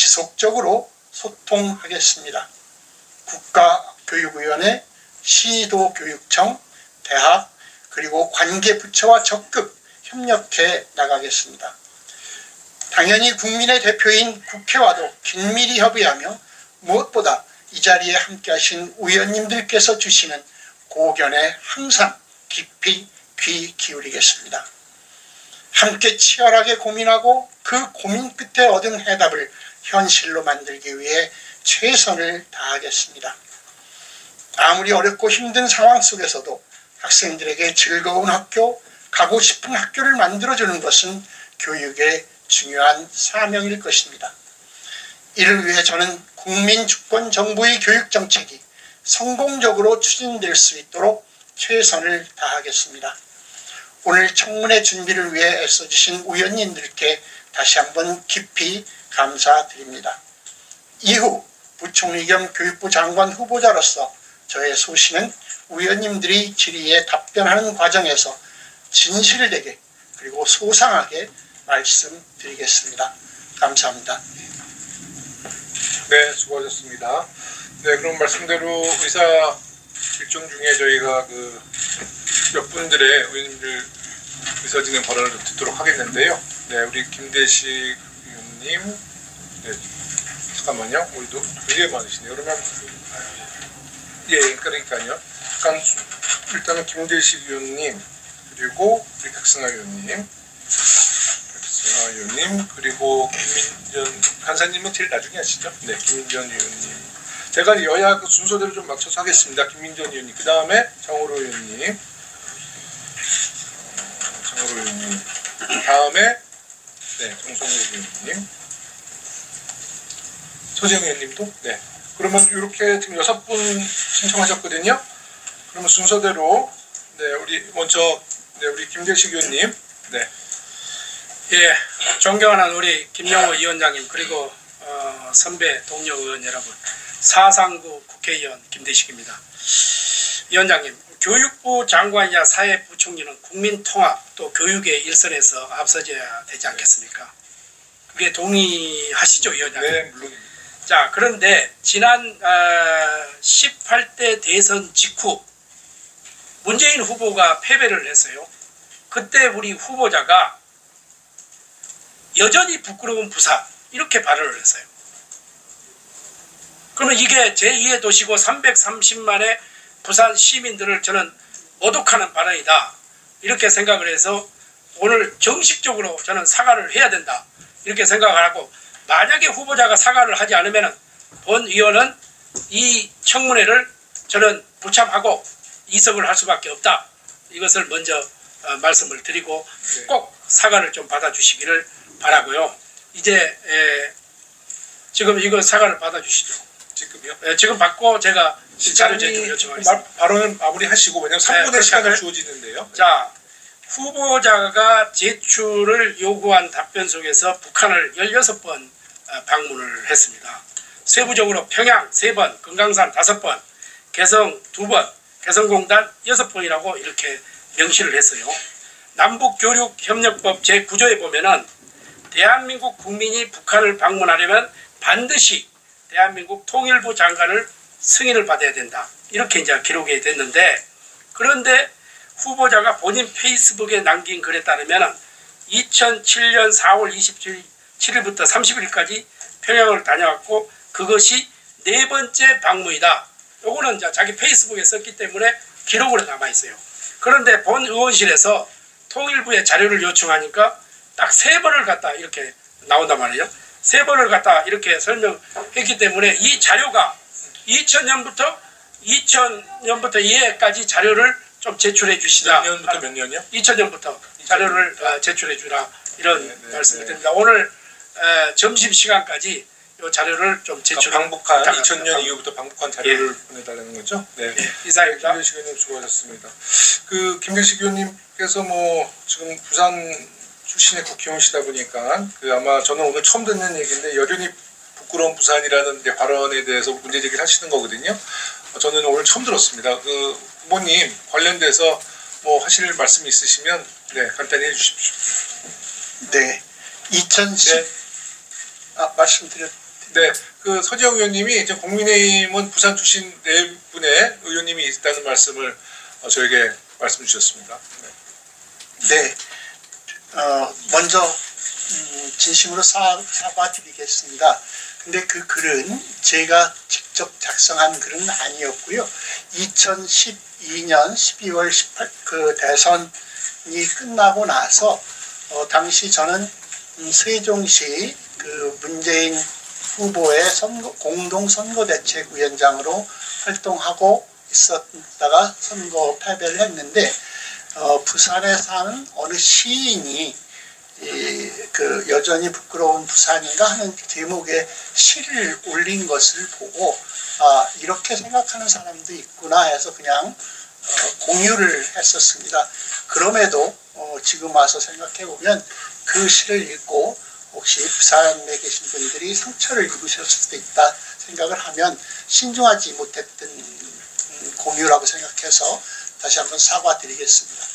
지속적으로 소통하겠습니다. 국가교육위원회, 시도교육청, 대학 그리고 관계부처와 적극 협력해 나가겠습니다. 당연히 국민의 대표인 국회와도 긴밀히 협의하며 무엇보다 이 자리에 함께하신 의원님들께서 주시는 고견에 항상 깊이 귀 기울이겠습니다. 함께 치열하게 고민하고 그 고민 끝에 얻은 해답을 현실로 만들기 위해 최선을 다하겠습니다. 아무리 어렵고 힘든 상황 속에서도 학생들에게 즐거운 학교, 가고 싶은 학교를 만들어주는 것은 교육의 중요한 사명일 것입니다. 이를 위해 저는 국민주권정부의 교육정책이 성공적으로 추진될 수 있도록 최선을 다하겠습니다. 오늘 청문회 준비를 위해 애써주신 의원님들께 다시 한번 깊이 감사드립니다. 이후 부총리 겸 교육부 장관 후보자로서 저의 소신은 의원님들이 질의에 답변하는 과정에서 진실되게 그리고 소상하게 말씀드리겠습니다. 감사합니다. 네, 수고하셨습니다. 네, 그럼 말씀대로 의사 일정 중에 저희가 몇 분들의 의원님들 의사진행 발언을 듣도록 하겠는데요. 네, 우리 김대식 의원님, 네, 잠깐만요. 우리도 되게 많으시네요. 그러면 예, 그러니까요. 일단은 김대식 의원님, 그리고 우리 백승하 의원님, 그리고 김민전 간사님은 제일 나중에 하시죠. 네, 김민전 의원님. 제가 여야 순서대로 좀 맞춰서 하겠습니다. 김민전 의원님, 그 다음에 정호로 의원님, 다음에 네, 정성호 의원님, 서재영 의원님도 네. 그러면 이렇게 지금 6분 신청하셨거든요. 그러면 순서대로 네, 우리 먼저 네, 우리 김대식 의원님, 네. 예, 존경하는 우리 김영호 위원장님 그리고 선배 동료 의원 여러분, 사상구 국회의원 김대식입니다. 위원장님, 교육부 장관이자 사회부총리는 국민통합 또 교육의 일선에서 앞서져야 되지 않겠습니까? 그게 동의하시죠, 위원장님? 네, 물론입니다. 자, 그런데 지난 18대 대선 직후 문재인 후보가 패배를 했어요. 그때 우리 후보자가 여전히 부끄러운 부산 이렇게 발언을 했어요. 그러면 이게 제2의 도시고 330만의 부산 시민들을 저는 모독하는 발언이다 이렇게 생각을 해서 오늘 정식적으로 저는 사과를 해야 된다 이렇게 생각을 하고, 만약에 후보자가 사과를 하지 않으면 본 의원은 이 청문회를 저는 불참하고 이석을 할 수밖에 없다, 이것을 먼저 말씀을 드리고 꼭 사과를 좀 받아주시기를 바라고요. 이제 지금 이거 사과를 받아주시죠. 지금요? 지금 받고 제가 자료 제출 요청하겠습니다. 발언을 마무리하시고, 왜냐면 3분의 시간을 주어지는데요. 자, 후보자가 제출을 요구한 답변 속에서 북한을 16번 방문을 했습니다. 세부적으로 평양 3번, 금강산 5번, 개성 2번, 개성공단 6번이라고 이렇게 명시를 했어요. 남북교육협력법 제9조에 보면은 대한민국 국민이 북한을 방문하려면 반드시 대한민국 통일부 장관을 승인을 받아야 된다, 이렇게 이제 기록이 됐는데, 그런데 후보자가 본인 페이스북에 남긴 글에 따르면 2007년 4월 27일부터 30일까지 평양을 다녀왔고 그것이 4번째 방문이다. 요거는 이제 자기 페이스북에 썼기 때문에 기록으로 남아있어요. 그런데 본 의원실에서 통일부에 자료를 요청하니까 딱 3번을 갖다 이렇게 나온단 말이에요. 3번을 갖다 이렇게 설명했기 때문에 이 자료가 2000년부터 이해까지 자료를 좀 제출해 주시다. 몇 년부터 몇 년이요? 2000년부터 자료를 제출해 주라, 이런 말씀을 드립니다. 오늘 점심시간까지 이 자료를 좀 제출. 방북한 2000년 이후부터 방북한 자료를 보내달라는 거죠? 네. 이사입니다. 김대식 의원님 수고하셨습니다. 김대식 의원님께서 지금 부산 출신의 국회의원이시다 보니까 아마 저는 오늘 처음 듣는 얘기인데 여전히 부끄러운 부산이라는 발언에 대해서 문제제기를 하시는 거거든요. 저는 오늘 처음 들었습니다. 후보님 관련돼서 하실 말씀이 있으시면 네, 간단히 해주십시오. 네, 2010 말씀드렸. 네, 그 서지영 의원님이 이제 국민의힘은 부산 출신 4분의 의원님이 있다는 말씀을 저에게 말씀 주셨습니다. 네, 먼저 진심으로 사과드리겠습니다. 근데 그 글은 제가 직접 작성한 글은 아니었고요. 2012년 12월 18 그 대선이 끝나고 나서 당시 저는 세종시 그 문재인 후보의 공동 선거대책위원장으로 활동하고 있었다가 선거 패배를 했는데 부산에 사는 어느 시인이 그 여전히 부끄러운 부산인가 하는 제목의 시를 올린 것을 보고 이렇게 생각하는 사람도 있구나 해서 그냥 공유를 했었습니다. 그럼에도 지금 와서 생각해 보면 그 시를 읽고 혹시 부산에 계신 분들이 상처를 입으셨을 수도 있다 생각을 하면 신중하지 못했던 공유라고 생각해서 다시 한번 사과드리겠습니다.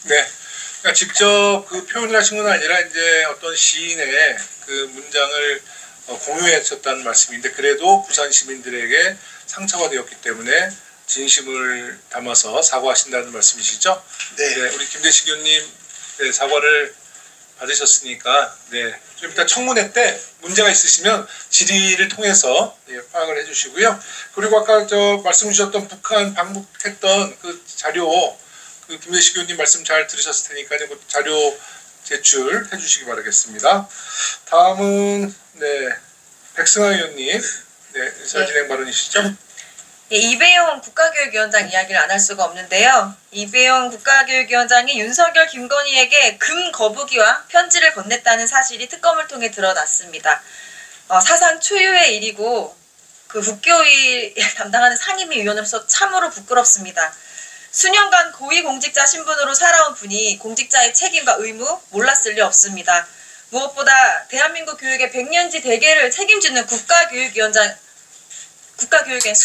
네. 그러니까 직접 그 표현을 하신 건 아니라 이제 어떤 시인의 그 문장을 공유했었다는 말씀인데 그래도 부산 시민들에게 상처가 되었기 때문에 진심을 담아서 사과하신다는 말씀이시죠? 네. 네, 우리 김대식 의원님 네, 사과를 받으셨으니까 네, 좀 이따 청문회 때 문제가 있으시면 질의를 통해서 네, 파악을 해주시고요. 그리고 아까 말씀 주셨던 북한 방북했던 그 자료 그 김대식 의원님 말씀 잘 들으셨을 테니까요. 그 자료 제출해 주시기 바라겠습니다. 다음은 네, 백승하 의원님 네, 의사진행 발언이시죠? 예, 이배용 국가교육위원장 이야기를 안 할 수가 없는데요. 이배용 국가교육위원장이 윤석열, 김건희에게 금 거부기와 편지를 건넸다는 사실이 특검을 통해 드러났습니다. 사상 초유의 일이고 그 국교위 담당하는 상임위 위원으로서 참으로 부끄럽습니다. 수년간 고위공직자 신분으로 살아온 분이 공직자의 책임과 의무 몰랐을 리 없습니다. 무엇보다 대한민국 교육의 100년지 대계를 책임지는 국가교육위원장, 국가교육의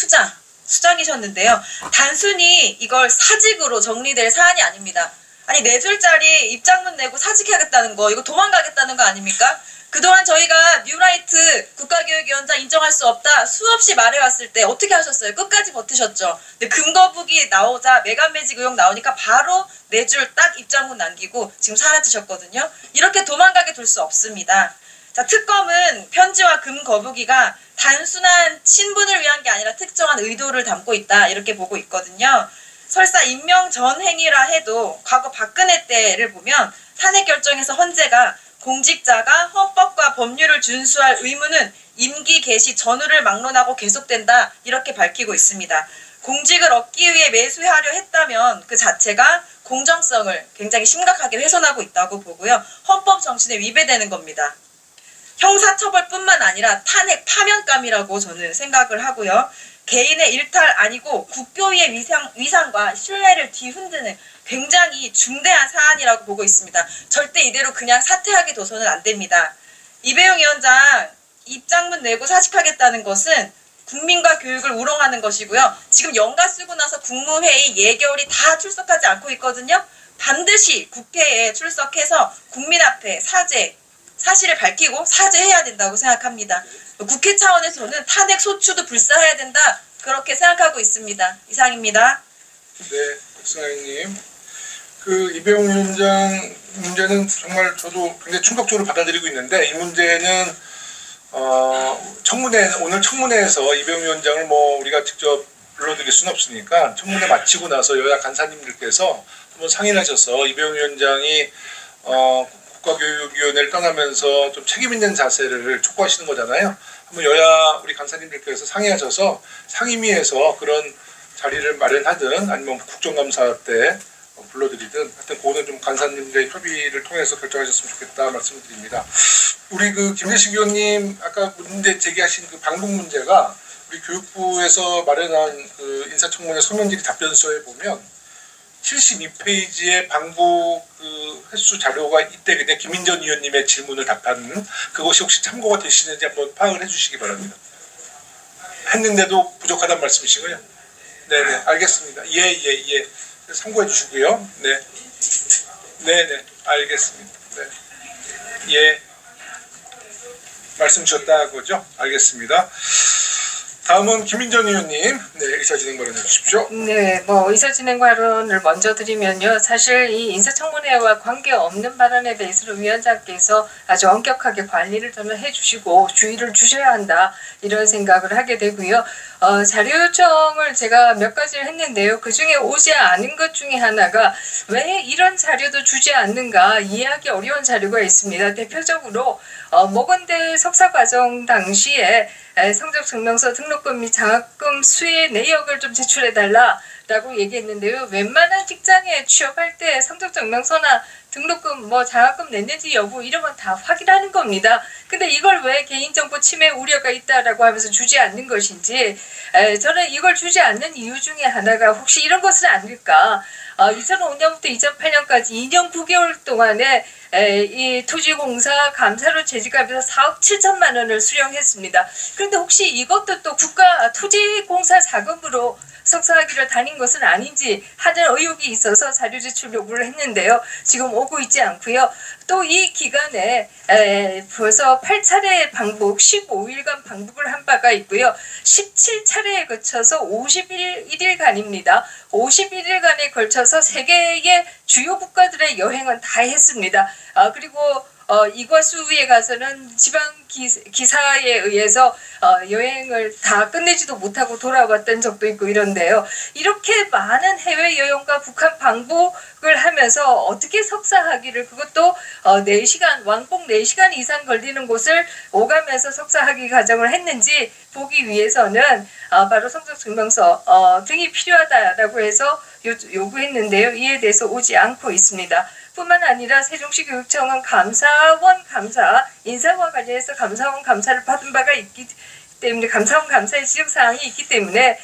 수장이셨는데요. 단순히 이걸 사직으로 정리될 사안이 아닙니다. 아니 4줄짜리 입장문 내고 사직하겠다는 거 이거 도망가겠다는 거 아닙니까? 그동안 저희가 뉴라이트 국가교육위원장 인정할 수 없다 수없이 말해왔을 때 어떻게 하셨어요? 끝까지 버티셨죠. 근데 금거북이 나오자 매간매직 의혹 나오니까 바로 4줄 딱 입장문 남기고 지금 사라지셨거든요. 이렇게 도망가게 둘 수 없습니다. 자, 특검은 편지와 금거북이가 단순한 친분을 위한 게 아니라 특정한 의도를 담고 있다 이렇게 보고 있거든요. 설사 임명 전 행위라 해도 과거 박근혜 때를 보면 탄핵 결정에서 헌재가 공직자가 헌법과 법률을 준수할 의무는 임기 개시 전후를 막론하고 계속된다 이렇게 밝히고 있습니다. 공직을 얻기 위해 매수하려 했다면 그 자체가 공정성을 굉장히 심각하게 훼손하고 있다고 보고요. 헌법 정신에 위배되는 겁니다. 형사처벌뿐만 아니라 탄핵 파면감이라고 저는 생각을 하고요. 개인의 일탈 아니고 국교위의 위상과 신뢰를 뒤흔드는 굉장히 중대한 사안이라고 보고 있습니다. 절대 이대로 그냥 사퇴하게 둬서는 안 됩니다. 이배용 위원장 입장문 내고 사직하겠다는 것은 국민과 교육을 우롱하는 것이고요. 지금 연가 쓰고 나서 국무회의 예결위 다 출석하지 않고 있거든요. 반드시 국회에 출석해서 국민 앞에 사실을 밝히고 사죄해야 된다고 생각합니다. 국회 차원에서는 탄핵 소추도 불사해야 된다 그렇게 생각하고 있습니다. 이상입니다. 네, 박승하님. 그 이배용 위원장 문제는 정말 저도 굉장히 충격적으로 받아들이고 있는데 이 문제는 오늘 청문회에서 이배용 위원장을 뭐 우리가 직접 불러드릴 수는 없으니까 청문회 마치고 나서 여야 간사님들께서 한번 상의를 하셔서 이배용 위원장이 국가교육위원회를 떠나면서 좀 책임 있는 자세를 촉구하시는 거잖아요. 한번 여야 우리 간사님들께서 상의하셔서 상임위에서 그런 자리를 마련하든 아니면 국정감사 때 불러드리든 하여튼 그거는 좀 간사님들의 협의를 통해서 결정하셨으면 좋겠다 말씀을 드립니다. 우리 그 김대식 의원님 아까 문제 제기하신 그 방북 문제가 우리 교육부에서 마련한 그 인사청문회 소명질의 답변서에 보면 72페이지의 방북 그 횟수 자료가 이때 그냥 김인전 의원님의 질문을 답하는 그것이 혹시 참고가 되시는지 한번 파악을 해주시기 바랍니다. 했는데도 부족하다는 말씀이시고요. 네네 알겠습니다. 예. 참고해 주시고요. 네네 알겠습니다. 네. 예. 말씀 주셨다 그거죠? 알겠습니다. 다음은 김민정 의원님, 네, 의사진행 발언해 주십시오. 네, 의사진행 발언을 먼저 드리면요. 사실 이 인사청문회와 관계없는 발언에 대해서는 위원장께서 아주 엄격하게 관리를 저는 해주시고 주의를 주셔야 한다 이런 생각을 하게 되고요. 자료 요청을 제가 몇 가지를 했는데요. 그 중에 오지 않은 것 중에 하나가 왜 이런 자료도 주지 않는가 이해하기 어려운 자료가 있습니다. 대표적으로 모건대 석사과정 당시에 성적증명서 등록금 및 장학금 수의 내역을 좀 제출해달라라고 얘기했는데요. 웬만한 직장에 취업할 때 성적증명서나 등록금 장학금 냈는지 여부 이런 건 다 확인하는 겁니다. 근데 이걸 왜 개인정보 침해 우려가 있다라고 하면서 주지 않는 것인지 저는 이걸 주지 않는 이유 중에 하나가 혹시 이런 것은 아닐까. 2005년부터 2008년까지 2년 9개월 동안에 이 토지공사 감사로 재직하면서 4억 7천만 원을 수령했습니다. 그런데 혹시 이것도 또 국가 토지공사 자금으로 석사학위를 다닌 것은 아닌지 하는 의혹이 있어서 자료 제출 요구를 했는데요. 지금 오고 있지 않고요. 또 이 기간에 벌써 8차례 방북, 15일간 방북을 한 바가 있고요. 17차례에 거쳐서 51일간입니다. 51일간에 걸쳐서 세계의 주요 국가들의 여행은 다 했습니다. 그리고 이과수에 가서는 지방 기사에 의해서 여행을 다 끝내지도 못하고 돌아왔던 적도 있고 이런데요. 이렇게 많은 해외 여행과 북한 방북을 하면서 어떻게 석사학위를 그것도 4시간 왕복 4시간 이상 걸리는 곳을 오가면서 석사학위 과정을 했는지 보기 위해서는 바로 성적증명서 등이 필요하다라고 해서 요구했는데요. 이에 대해서 오지 않고 있습니다. 뿐만 아니라 세종시 교육청은 감사원 감사, 인사와 관련해서 감사원 감사를 받은 바가 있기 때문에 감사원 감사의 지적사항이 있기 때문에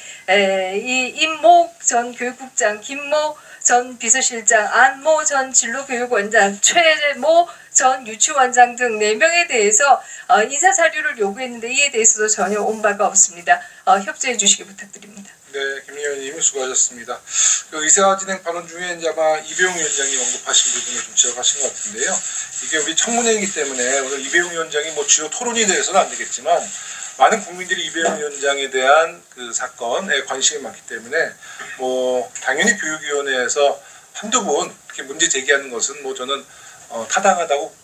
이 임모 전 교육국장, 김모 전 비서실장, 안모 전 진로교육원장, 최모 전 유치원장 등 4명에 대해서 인사자료를 요구했는데 이에 대해서도 전혀 온 바가 없습니다. 협조해 주시기 부탁드립니다. 네, 김 의원님 수고하셨습니다. 그 의사진행 발언 중에 이제 아마 이배용 위원장이 언급하신 부분을 좀 지적하신 것 같은데요. 이게 우리 청문회이기 때문에 오늘 이배용 위원장이 주요 토론이 돼서는 안 되겠지만 많은 국민들이 이배용 위원장에 대한 그 사건에 관심이 많기 때문에 당연히 교육위원회에서 한두 번 이렇게 문제 제기하는 것은 저는 타당하다고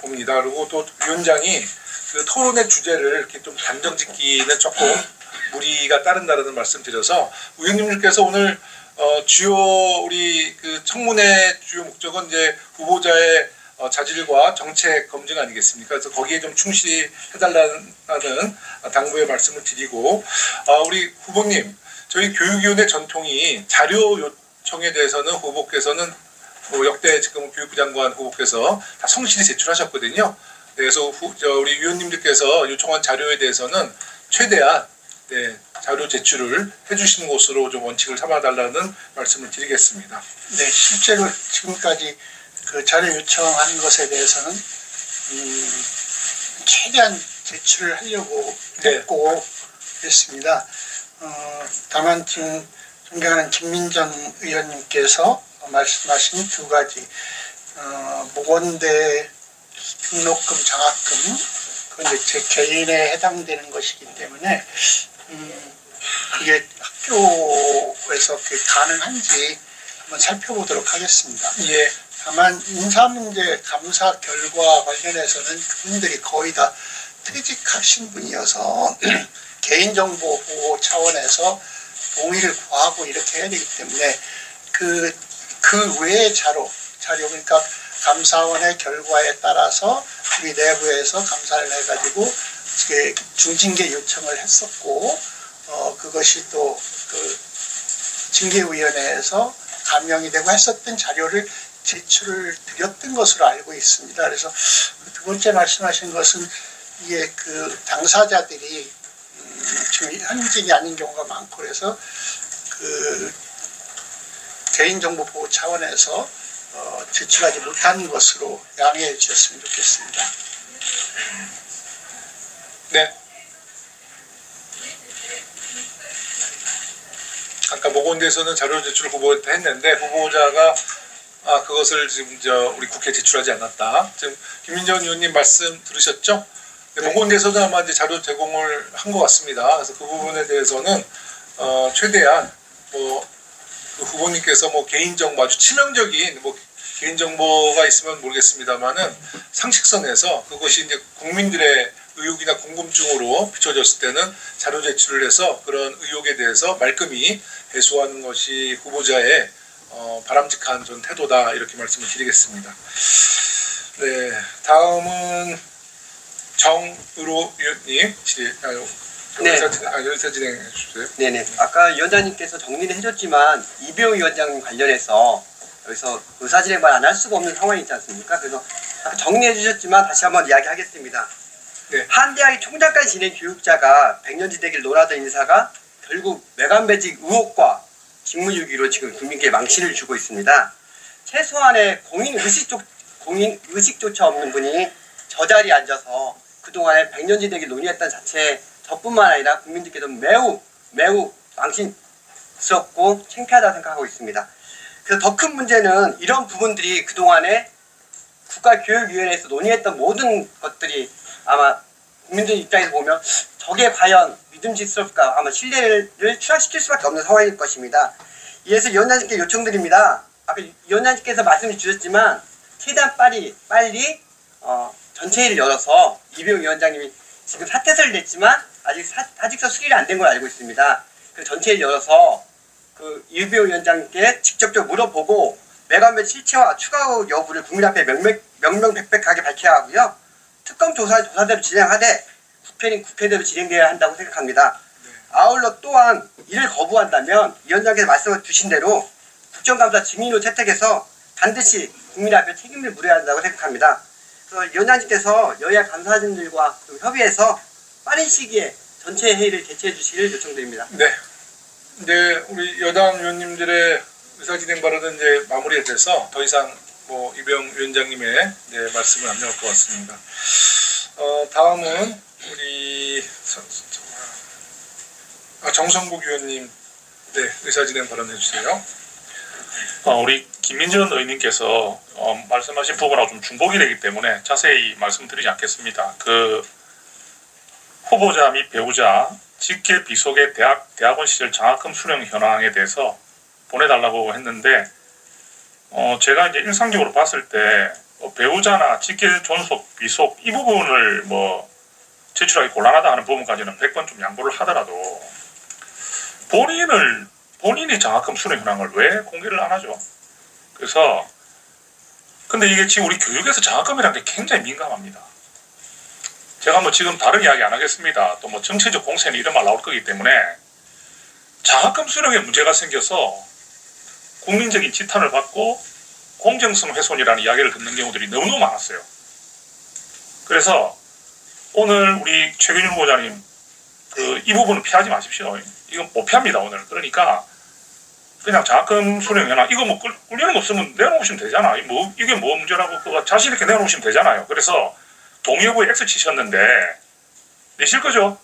봅니다. 그리고 또 위원장이 그 토론의 주제를 이렇게 좀 단정짓기는 조금 무리가 따른다는 말씀드려서 의원님들께서 오늘 주요 우리 그 청문회 주요 목적은 이제 후보자의 자질과 정책 검증 아니겠습니까? 그래서 거기에 좀 충실히 해달라는 당부의 말씀을 드리고 우리 후보님 저희 교육위원회 전통이 자료 요청에 대해서는 후보께서는 역대 지금 교육부 장관 후보께서 다 성실히 제출하셨거든요. 그래서 우리 위원님들께서 요청한 자료에 대해서는 최대한 자료 제출을 해주시는 것으로 좀 원칙을 삼아달라는 말씀을 드리겠습니다. 네, 실제로 지금까지 그 자료 요청하는 것에 대해서는 최대한 제출을 하려고 했고 그랬습니다. 다만 지금 존경하는 김민정 의원님께서 말씀하신 두 가지 모건대 등록금, 장학금 그건 이제 제 개인에 해당되는 것이기 때문에 그게 학교에서 그게 가능한지 한번 살펴보도록 하겠습니다. 예. 다만 인사문제 감사 결과 관련해서는 그분들이 거의 다 퇴직하신 분이어서 개인정보 보호 차원에서 동의를 구하고 이렇게 해야 되기 때문에 그 외의 자료 그러니까 감사원의 결과에 따라서 우리 내부에서 감사를 해가지고 중징계 요청을 했었고 그것이 또 그 징계위원회에서 감명이 되고 했었던 자료를 제출을 드렸던 것으로 알고 있습니다. 그래서 두 번째 말씀하신 것은 이게 그 당사자들이 지금 현직이 아닌 경우가 많고 그래서 그 개인정보 보호 차원에서 제출하지 못한 것으로 양해해 주셨으면 좋겠습니다. 네. 아까 모건대에서는 자료 제출을 후보한테 했는데 후보자가 그것을 지금 우리 국회에 제출하지 않았다. 지금 김민정 의원님 말씀 들으셨죠? 본고에서도 아마 이제 자료 제공을 한 것 같습니다. 그래서 그 부분에 대해서는 최대한 그 후보님께서 개인정보 아주 치명적인 개인정보가 있으면 모르겠습니다만은 상식선에서 그것이 이제 국민들의 의혹이나 궁금증으로 비춰졌을 때는 자료 제출을 해서 그런 의혹에 대해서 말끔히 해소하는 것이 후보자의 바람직한 전 태도다 이렇게 말씀을 드리겠습니다. 네, 다음은 정의로 위원님 네. 여기서 진행해 주세요. 네네. 아까 위원장님께서 정리를 해줬지만 이배용 위원장님 관련해서 여기서 의사진행만 안 할 수가 없는 상황이 있지 않습니까? 그래서 아까 정리해 주셨지만 다시 한번 이야기하겠습니다. 네. 한 대학의 총장까지 지낸 교육자가 백년지대기를 논하던 인사가 결국 매간배직 의혹과 직무유기로 지금 국민께 망신을 주고 있습니다. 최소한의 공인의식조차 없는 분이 저 자리에 앉아서 그동안에 백년지대기를 논의했던 자체 저뿐만 아니라 국민들께도 매우 망신스럽고 창피하다고 생각하고 있습니다. 그래서 더 큰 문제는 이런 부분들이 그동안에 국가교육위원회에서 논의했던 모든 것들이 아마 국민들 입장에서 보면 저게 과연 믿음직스럽을까 아마 신뢰를 추락시킬 수밖에 없는 상황일 것입니다. 이래서 위원장님께 요청드립니다. 아까 위원장님께서 말씀해 주셨지만 최대한 빨리 전체 회의를 열어서 이배용 위원장님이 지금 사퇴서를 냈지만 아직 사직서 수리가 안 된 걸 알고 있습니다. 그래서 전체를 열어서 그 이배용 위원장님께 직접적으로 물어보고 매간배 실체와 추가 여부를 국민 앞에 명명백백하게 밝혀야 하고요. 특검 조사대로 진행하되 국회는 국회대로 진행되어야 한다고 생각합니다. 아울러 또한 이를 거부한다면 위원장께서 말씀해 주신 대로 국정감사 증인으로 채택해서 반드시 국민 앞에 책임을 물어야 한다고 생각합니다. 그래서 위원장님께서 여야 감사진들과 협의해서 빠른 시기에 전체 회의를 개최해 주시기를 요청드립니다. 네. 이제 우리 여당 의원님들의 의사진행 발언은 이제 마무리가 돼서 더 이상 이배용 위원장님의 말씀을 안 나올 것 같습니다. 다음은 우리 정성국 의원님 의사진행 발언해 주세요. 우리 김민전 의원님께서 말씀하신 부분하고 좀 중복이 되기 때문에 자세히 말씀드리지 않겠습니다. 그 후보자 및 배우자 직계 비속의 대학원 시절 장학금 수령 현황에 대해서 보내달라고 했는데 제가 이제 일상적으로 봤을 때 배우자나 직계 존속 비속 이 부분을 제출하기 곤란하다 하는 부분까지는 100번 좀 양보를 하더라도 본인이 장학금 수령 현황을 왜 공개를 안 하죠? 그래서 근데 이게 지금 우리 교육에서 장학금이라는 게 굉장히 민감합니다. 제가 지금 다른 이야기 안 하겠습니다. 또 정치적 공세는 이런 말 나올 거기 때문에 장학금 수령에 문제가 생겨서 국민적인 지탄을 받고 공정성 훼손이라는 이야기를 듣는 경우들이 너무너무 많았어요. 그래서 오늘 우리 최균일 후보자님 이 부분은 피하지 마십시오. 이건 못 피합니다 오늘. 그러니까 그냥 장학금 수령 현황 이거 꿀리는 거 없으면 내놓으시면 되잖아. 이게 뭐 문제라고 그거 자신 있게 내놓으시면 되잖아요. 그래서 동의 여부에 X 치셨는데 내실 거죠?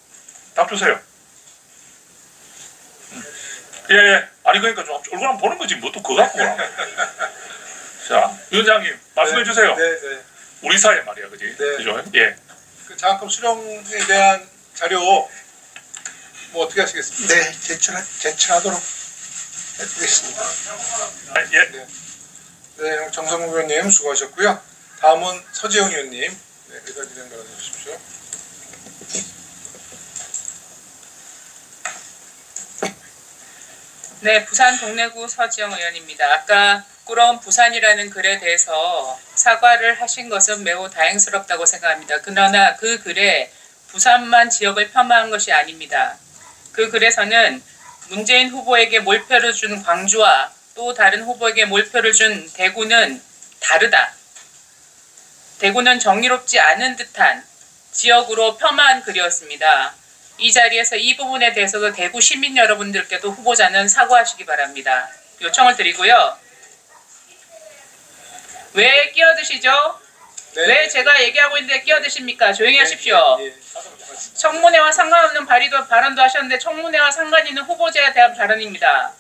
답 주세요. 예. 아니 그러니까 좀 얼굴 한번 보는 거지 뭐 또 그거 갖고 자 위원장님 말씀해 주세요. 네. 우리 사회 말이야, 그지? 네. 그죠? 예. 그 장학금 수령에 대한 자료 어떻게 하시겠습니까? 네, 제출하도록 해드리겠습니다. 예. 네, 정성국 의원님 수고하셨고요. 다음은 서지영 의원님 의사 진행 발언해 주십시오. 네, 부산 동래구 서지영 의원입니다. 아까 부끄러운 부산이라는 글에 대해서 사과를 하신 것은 매우 다행스럽다고 생각합니다. 그러나 그 글에 부산만 지역을 폄하한 것이 아닙니다. 그 글에서는 문재인 후보에게 몰표를 준 광주와 또 다른 후보에게 몰표를 준 대구는 다르다. 대구는 정의롭지 않은 듯한 지역으로 폄하한 글이었습니다. 이 자리에서 이 부분에 대해서도 대구 시민 여러분들께도 후보자는 사과하시기 바랍니다. 요청을 드리고요. 왜 끼어드시죠? 네. 왜 제가 얘기하고 있는데 끼어드십니까? 조용히 하십시오. 예. 청문회와 상관없는 발언도 하셨는데 청문회와 상관 있는 후보자에 대한 발언입니다.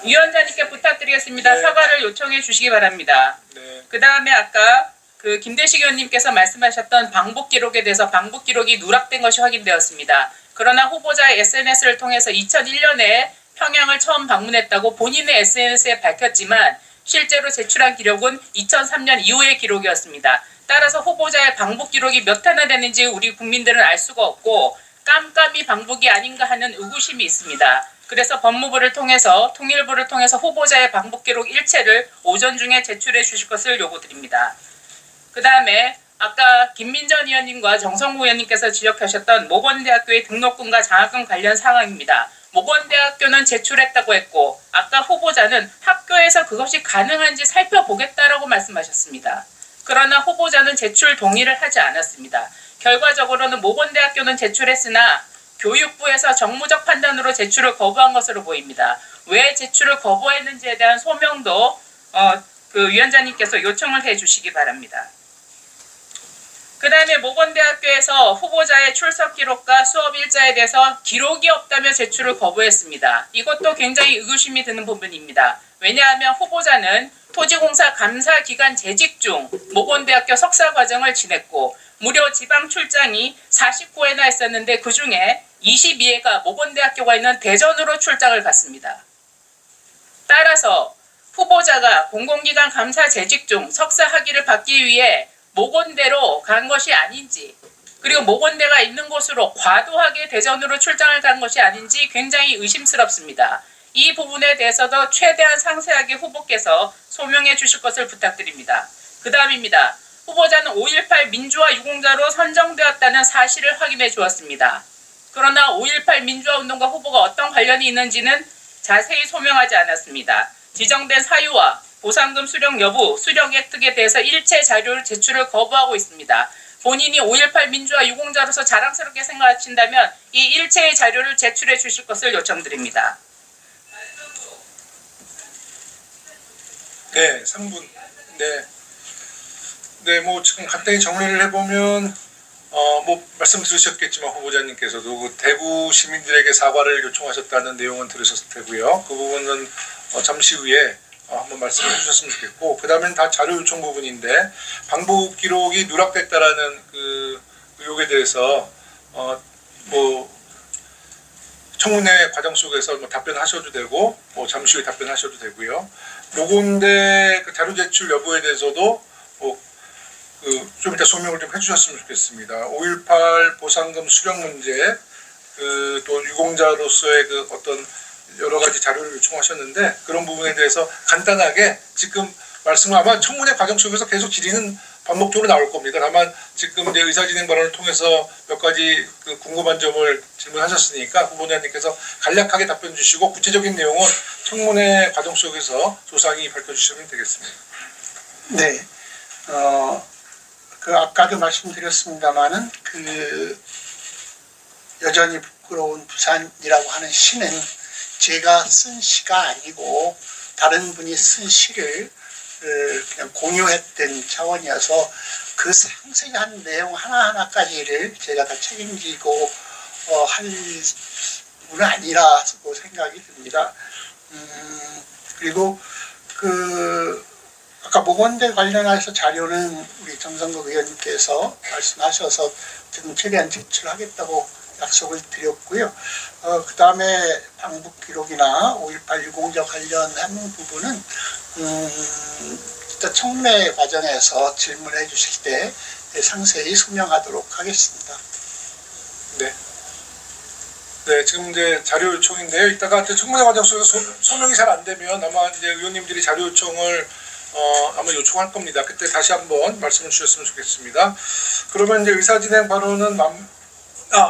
위원장님께 부탁드리겠습니다. 네. 사과를 요청해 주시기 바랍니다. 네. 그 다음에 아까 그 김대식 의원님께서 말씀하셨던 방북 기록에 대해서 방북 기록이 누락된 것이 확인되었습니다. 그러나 후보자의 SNS를 통해서 2001년에 평양을 처음 방문했다고 본인의 SNS에 밝혔지만 실제로 제출한 기록은 2003년 이후의 기록이었습니다. 따라서 후보자의 방북 기록이 몇 회나 되는지 우리 국민들은 알 수가 없고 깜깜이 방북이 아닌가 하는 의구심이 있습니다. 그래서 법무부를 통해서 통일부를 통해서 후보자의 방북 기록 일체를 오전 중에 제출해 주실 것을 요구드립니다. 그 다음에 아까 김민전 의원님과 정성구 의원님께서 지적하셨던 모건대학교의 등록금과 장학금 관련 상황입니다. 모건대학교는 제출했다고 했고 아까 후보자는 학교에서 그것이 가능한지 살펴보겠다라고 말씀하셨습니다. 그러나 후보자는 제출 동의를 하지 않았습니다. 결과적으로는 모건대학교는 제출했으나 교육부에서 정무적 판단으로 제출을 거부한 것으로 보입니다. 왜 제출을 거부했는지에 대한 소명도 그 위원장님께서 요청을 해 주시기 바랍니다. 그 다음에 모건대학교에서 후보자의 출석 기록과 수업 일자에 대해서 기록이 없다며 제출을 거부했습니다. 이것도 굉장히 의구심이 드는 부분입니다. 왜냐하면 후보자는 토지공사 감사기간 재직 중 모건대학교 석사과정을 지냈고 무려 지방 출장이 49회나 했었는데 그중에 22회가 모건대학교가 있는 대전으로 출장을 갔습니다. 따라서 후보자가 공공기관 감사 재직 중 석사 학위를 받기 위해 모건대로 간 것이 아닌지 그리고 모건대가 있는 곳으로 과도하게 대전으로 출장을 간 것이 아닌지 굉장히 의심스럽습니다. 이 부분에 대해서도 최대한 상세하게 후보께서 소명해 주실 것을 부탁드립니다. 그 다음입니다. 후보자는 5.18 민주화 유공자로 선정되었다는 사실을 확인해 주었습니다. 그러나 5.18 민주화 운동과 후보가 어떤 관련이 있는지는 자세히 소명하지 않았습니다. 지정된 사유와 보상금 수령 여부, 수령 획득에 대해서 일체 자료를 제출을 거부하고 있습니다. 본인이 5.18 민주화 유공자로서 자랑스럽게 생각하신다면 이 일체의 자료를 제출해 주실 것을 요청드립니다. 네, 3분. 네, 뭐 지금 간단히 정리를 해보면 뭐 말씀 들으셨겠지만 후보자님께서도 그 대구 시민들에게 사과를 요청하셨다는 내용은 들으셨을 테고요. 그 부분은 잠시 후에 한번 말씀해 주셨으면 좋겠고, 그 다음엔 다 자료 요청 부분인데 방북 기록이 누락됐다라는 그 의혹에 대해서 뭐 청문회 과정 속에서 뭐 답변하셔도 되고 뭐 잠시 후에 답변하셔도 되고요. 모건대 그 자료 제출 여부에 대해서도 좀 이따 소명을 좀 해주셨으면 좋겠습니다. 5.18 보상금 수령 문제, 또 유공자로서의 그 어떤 여러 가지 자료를 요청하셨는데 그런 부분에 대해서 간단하게 지금 말씀을 아마 청문회 과정 속에서 계속 질의는 반복적으로 나올 겁니다. 다만 지금 이제 의사진행 발언을 통해서 몇 가지 그 궁금한 점을 질문하셨으니까 후보자님께서 간략하게 답변 주시고 구체적인 내용은 청문회 과정 속에서 소상히 밝혀주시면 되겠습니다. 네, 그 아까도 말씀드렸습니다마는 그 여전히 부끄러운 부산이라고 하는 시는 제가 쓴 시가 아니고 다른 분이 쓴 시를 그냥 공유했던 차원이어서 그 상세한 내용 하나하나까지를 제가 다 책임지고 할 부분은 아니라고 생각이 듭니다. 그리고 그 아까 모건대 관련해서 자료는 우리 정성국 의원님께서 말씀하셔서 지금 최대한 제출하겠다고 약속을 드렸고요. 그 다음에 방북 기록이나 5.18 유공자 관련한 부분은 진짜 청문회 과정에서 질문해 주실 때 상세히 소명하도록 하겠습니다. 네, 지금 이제 자료 요청인데요. 이따가 청문회 과정 속에서 소명이 잘 안 되면 아마 이제 의원님들이 자료 요청을 아마 요청할 겁니다. 그때 다시 한번 말씀을 주셨으면 좋겠습니다. 그러면 이제 의사진행 발언은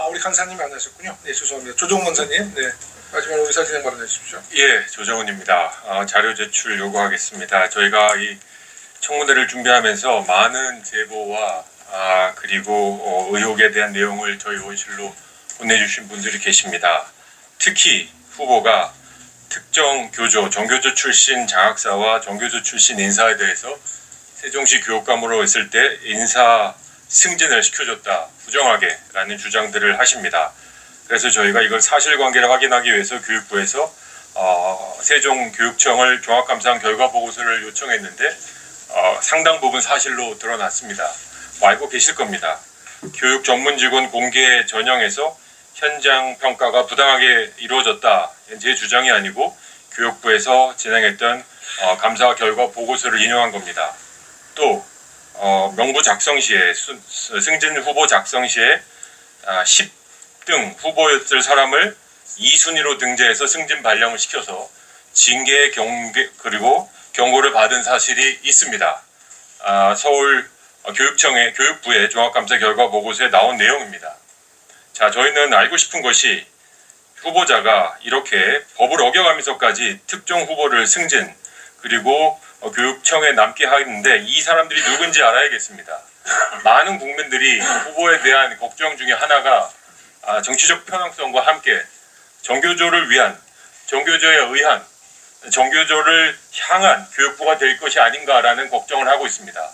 우리 간사님이 안 하셨군요. 네, 죄송합니다. 조정훈 간사님, 네, 마지막으로 의사진행 발언 해주십시오. 예, 조정훈입니다. 자료 제출 요구하겠습니다. 저희가 이 청문회를 준비하면서 많은 제보와 그리고 의혹에 대한 내용을 저희 의원실로 보내주신 분들이 계십니다. 특히 후보가 특정 교조, 정교조 출신 장학사와 정교조 출신 인사에 대해서 세종시 교육감으로 있을 때 인사 승진을 시켜줬다, 부정하게 라는 주장들을 하십니다. 그래서 저희가 이걸 사실관계를 확인하기 위해서 교육부에서 세종교육청을 종합감사한 결과보고서를 요청했는데 상당 부분 사실로 드러났습니다. 뭐 알고 계실 겁니다. 교육 전문 직원 공개 전형에서 현장 평가가 부당하게 이루어졌다. 제 주장이 아니고 교육부에서 진행했던 감사 결과 보고서를 인용한 겁니다. 또 명부 작성 시에 승진 후보 작성 시에 10등 후보였을 사람을 2순위로 등재해서 승진 발령을 시켜서 징계 그리고 경고를 받은 사실이 있습니다. 서울 교육부의 종합감사 결과 보고서에 나온 내용입니다. 자, 저희는 알고 싶은 것이 후보자가 이렇게 법을 어겨가면서까지 특정 후보를 승진 그리고 교육청에 남게 하는데 이 사람들이 누군지 알아야겠습니다. 많은 국민들이 후보에 대한 걱정 중에 하나가 정치적 편향성과 함께 정교조를 위한, 정교조에 의한, 정교조를 향한 교육부가 될 것이 아닌가라는 걱정을 하고 있습니다.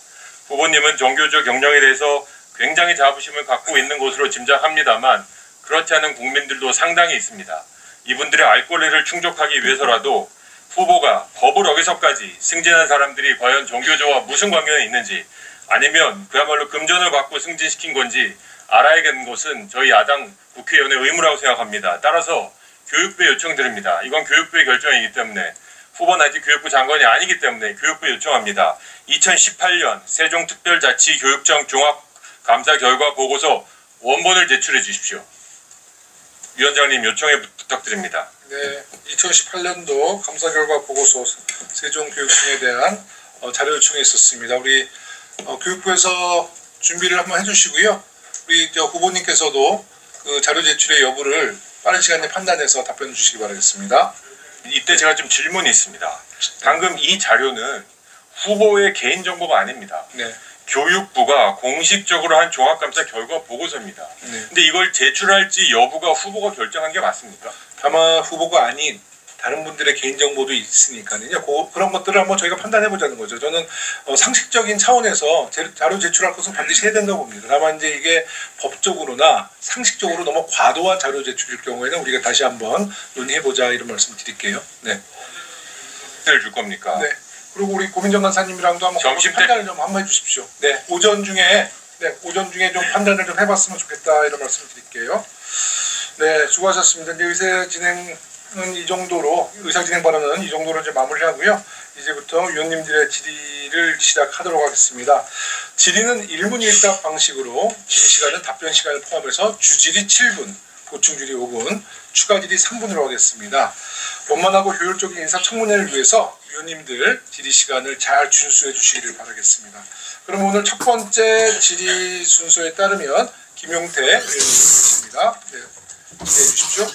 후보님은 정교조 경영에 대해서 굉장히 자부심을 갖고 있는 것으로 짐작합니다만 그렇지 않은 국민들도 상당히 있습니다. 이분들의 알 권리를 충족하기 위해서라도 후보가 법을 어겨서까지 승진한 사람들이 과연 정교조와 무슨 관계가 있는지 아니면 그야말로 금전을 받고 승진시킨 건지 알아야겠는 것은 저희 야당 국회의원의 의무라고 생각합니다. 따라서 교육부에 요청드립니다. 이건 교육부의 결정이기 때문에 후보는 아직 교육부 장관이 아니기 때문에 교육부에 요청합니다. 2018년 세종특별자치교육청 종합감사 결과 보고서 원본을 제출해 주십시오. 위원장님 요청에 부탁드립니다. 네, 2018년도 감사 결과 보고서 세종교육청에 대한 자료 요청이 있었습니다. 우리 교육부에서 준비를 한번 해주시고요. 우리 후보님께서도 그 자료 제출의 여부를 빠른 시간에 판단해서 답변 주시기 바라겠습니다. 이때 제가 좀 질문이 있습니다. 방금 이 자료는 후보의 개인정보가 아닙니다. 네. 교육부가 공식적으로 한 종합감사 결과 보고서입니다. 네. 근데 이걸 제출할지 여부가 후보가 결정한 게 맞습니까? 다만 후보가 아닌 다른 분들의 개인정보도 있으니까요. 그런 것들을 한번 저희가 판단해보자는 거죠. 저는 상식적인 차원에서 자료 제출할 것은 반드시 해야 된다고 봅니다. 다만 이제 이게 법적으로나 상식적으로 너무 과도한 자료 제출일 경우에는 우리가 다시 한번 논의해보자 이런 말씀 드릴게요. 네. 줄 겁니까? 네. 그리고 우리 고민정 간사님이랑도 한번 점심 때 판단을 좀 한번 해주십시오. 네. 오전 중에 좀 판단을 좀 해봤으면 좋겠다 이런 말씀 드릴게요. 네, 수고하셨습니다. 이제 의사진행 발언은 이 정도로 이제 마무리하고요. 이제부터 위원님들의 질의를 시작하도록 하겠습니다. 질의는 1문 1답 방식으로 질의 시간은 답변 시간을 포함해서 주질의 7분, 보충 질의 5분, 추가 질의 3분으로 하겠습니다. 원만하고 효율적인 인사청문회를 위해서 위원님들 질의 시간을 잘 준수해 주시기를 바라겠습니다. 그럼 오늘 첫 번째 질의 순서에 따르면 김용태 의원님이십니다. 네, 질의해 주십시오.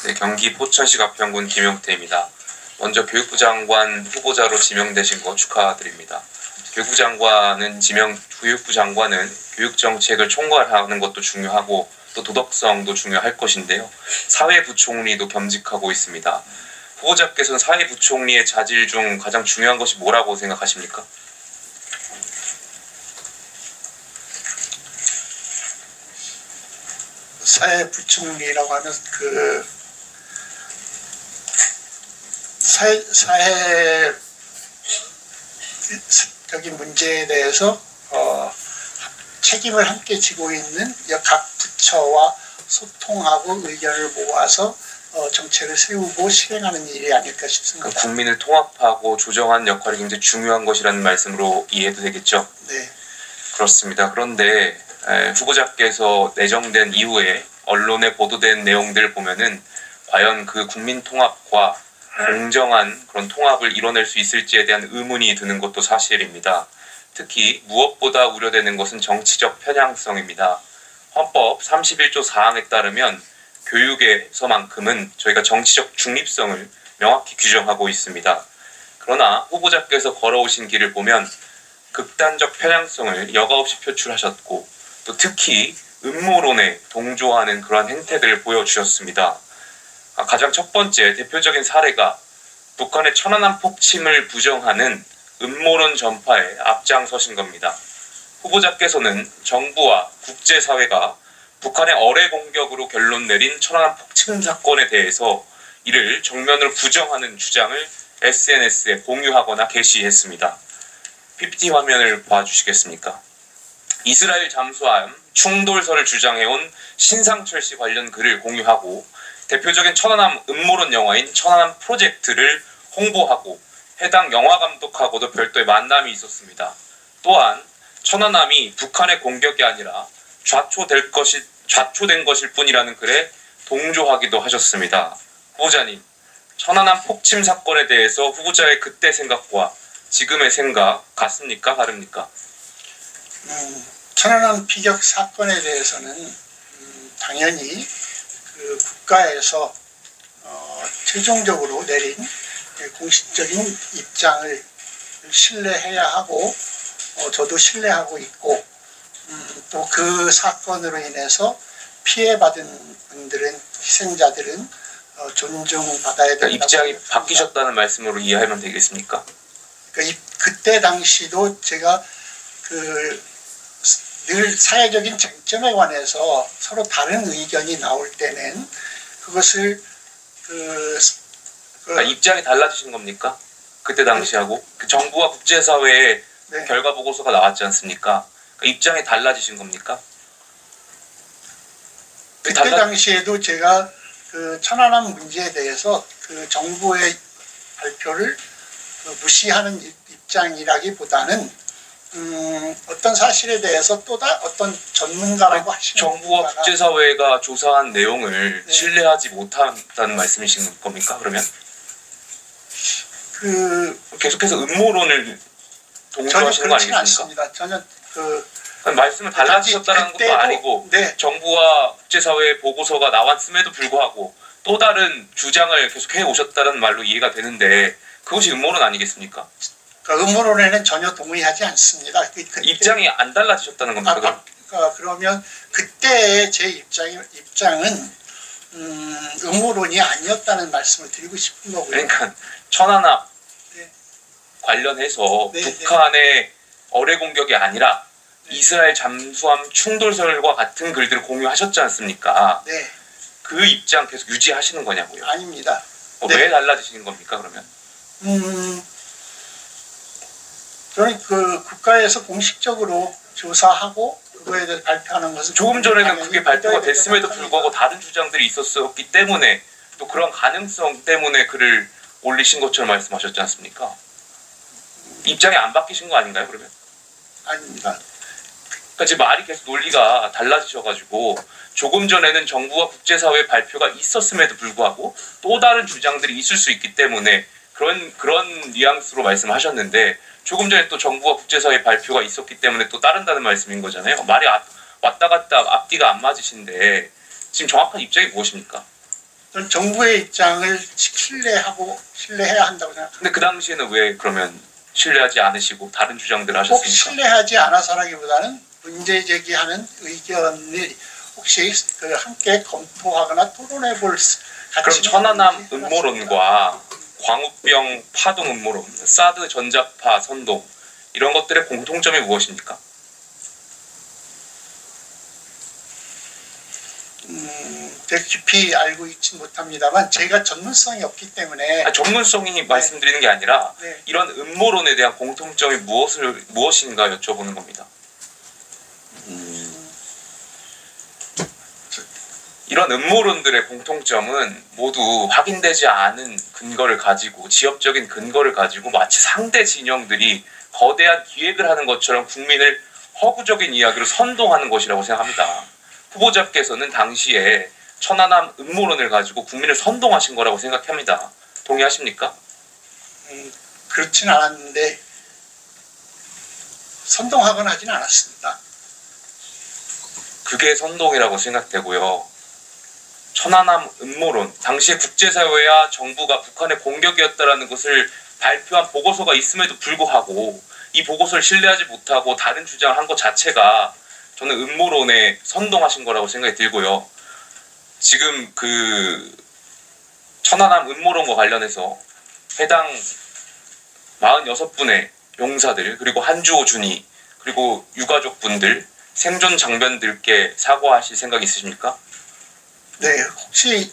네, 경기 포천시 가평군 김용태입니다. 먼저 교육부 장관 후보자로 지명되신 거 축하드립니다. 교육부 장관은 교육 정책을 총괄하는 것도 중요하고 또 도덕성도 중요할 것인데요. 사회부총리도 겸직하고 있습니다. 후보자께서는 사회부총리의 자질 중 가장 중요한 것이 뭐라고 생각하십니까? 사회부총리라고 하는 사회적인 문제에 대해서 책임을 함께 지고 있는 각 부처와 소통하고 의견을 모아서 정책을 세우고 실행하는 일이 아닐까 싶습니다. 국민을 통합하고 조정하는 역할이 굉장히 중요한 것이라는 말씀으로 이해해도 되겠죠? 네. 그렇습니다. 그런데 후보자께서 내정된 이후에 언론에 보도된 내용들을 보면은 과연 그 국민 통합과 공정한 그런 통합을 이뤄낼 수 있을지에 대한 의문이 드는 것도 사실입니다. 특히 무엇보다 우려되는 것은 정치적 편향성입니다. 헌법 31조 4항에 따르면 교육에서만큼은 저희가 정치적 중립성을 명확히 규정하고 있습니다. 그러나 후보자께서 걸어오신 길을 보면 극단적 편향성을 여과없이 표출하셨고 또 특히 음모론에 동조하는 그러한 행태들을 보여주셨습니다. 가장 첫 번째 대표적인 사례가 북한의 천안함 폭침을 부정하는 음모론 전파에 앞장서신 겁니다. 후보자께서는 정부와 국제사회가 북한의 어뢰 공격으로 결론 내린 천안함 폭침 사건에 대해서 이를 정면으로 부정하는 주장을 SNS에 공유하거나 게시했습니다. PPT 화면을 봐주시겠습니까? 이스라엘 잠수함 충돌설을 주장해온 신상철 씨 관련 글을 공유하고 대표적인 천안함 음모론 영화인 천안함 프로젝트를 홍보하고 해당 영화 감독하고도 별도의 만남이 있었습니다. 또한 천안함이 북한의 공격이 아니라 좌초된 것일 뿐이라는 글에 동조하기도 하셨습니다. 후보자님, 천안함 폭침 사건에 대해서 후보자의 그때 생각과 지금의 생각 같습니까? 다릅니까? 천안함 피격 사건에 대해서는 당연히 그 국가에서 최종적으로 내린 공식적인 입장을 신뢰해야 하고 저도 신뢰하고 있고 또 그 사건으로 인해서 피해받은 분들은 희생자들은 존중받아야 된다. 그러니까 입장이 바뀌셨다는 말씀으로 이해하면 되겠습니까? 그러니까 그때 당시도 제가 늘 사회적인 쟁점에 관해서 서로 다른 의견이 나올 때는 그것을 그러니까 입장이 달라지신 겁니까? 그때 당시하고 그 정부와 국제사회의 네. 결과 보고서가 나왔지 않습니까? 그러니까 입장이 달라지신 겁니까? 그때 당시에도 제가 그 천안함 문제에 대해서 그 정부의 발표를 무시하는 입장이라기보다는 어떤 사실에 대해서 어떤 전문가라고 하시는 정부와 분과가 국제사회가 조사한 내용을 네. 신뢰하지 못한다는 말씀이신 겁니까? 그러면 계속해서 음모론을 전혀 동조하시는 거 그렇지는 아니겠습니까? 않습니다. 전혀 말씀을 달라지셨다는 것도 그때도, 아니고 네. 정부와 국제사회의 보고서가 나왔음에도 불구하고 또 다른 주장을 계속 해오셨다는 말로 이해가 되는데 그것이 음모론 아니겠습니까? 그 음모론에는 전혀 동의하지 않습니다. 입장이 안 달라지셨다는 겁니까? 그러면 그때의 제 입장은 음모론이 아니었다는 말씀을 드리고 싶은 거고요. 그러니까 천안함 네. 관련해서 네, 북한의 어뢰 공격이 아니라 네. 이스라엘 잠수함 충돌설과 같은 글들을 공유하셨지 않습니까? 네, 그 입장 계속 유지하시는 거냐고요? 아닙니다. 왜 달라지시는 겁니까 그러면? 저는 그 국가에서 공식적으로 조사하고 그거에 대해서 발표하는 것은 조금 전에는 당연히 그게 발표가 믿어야 됐음에도 된다고 불구하고 다른 주장들이 있었기 때문에 또 그런 가능성 때문에 글을 올리신 것처럼 말씀하셨지 않습니까? 입장이 안 바뀌신 거 아닌가요 그러면? 아닙니다. 그러니까 지금 말이 계속 논리가 달라지셔가지고 조금 전에는 정부와 국제사회 발표가 있었음에도 불구하고 또 다른 주장들이 있을 수 있기 때문에 그런 뉘앙스로 말씀하셨는데 조금 전에 또 정부와 국제사회 발표가 있었기 때문에 또 따른다는 말씀인 거잖아요. 말이 왔다 갔다 앞뒤가 안 맞으신데 지금 정확한 입장이 무엇입니까? 저는 정부의 입장을 신뢰해야 한다고 생각합니다. 근데 그 당시에는 왜 그러면 신뢰하지 않으시고 다른 주장들을 꼭 하셨습니까? 신뢰하지 않아서라기보다는 문제 제기하는 의견을 혹시 함께 검토하거나 토론해 볼 그럼 천안함 음모론과 광우병 파동 음모론, 사드 전자파 선동 이런 것들의 공통점이 무엇입니까? 되게 깊이 알고 있지 못합니다만 제가 전문성이 없기 때문에 전문성이 말씀드리는 게 아니라 네. 이런 음모론에 대한 공통점이 무엇인가 여쭤보는 겁니다. 이런 음모론들의 공통점은 모두 확인되지 않은 근거를 가지고 지엽적인 근거를 가지고 마치 상대 진영들이 거대한 기획을 하는 것처럼 국민을 허구적인 이야기로 선동하는 것이라고 생각합니다. 후보자께서는 당시에 천안함 음모론을 가지고 국민을 선동하신 거라고 생각합니다. 동의하십니까? 그렇진 않았는데 선동하거나 하지는 않았습니다. 그게 선동이라고 생각되고요. 천안함 음모론, 당시에 국제사회와 정부가 북한의 공격이었다라는 것을 발표한 보고서가 있음에도 불구하고 이 보고서를 신뢰하지 못하고 다른 주장을 한 것 자체가 저는 음모론에 선동하신 거라고 생각이 들고요. 지금 그 천안함 음모론과 관련해서 해당 46분의 용사들 그리고 한주호 준이 그리고 유가족분들 생존 장병들께 사과하실 생각 있으십니까? 네, 혹시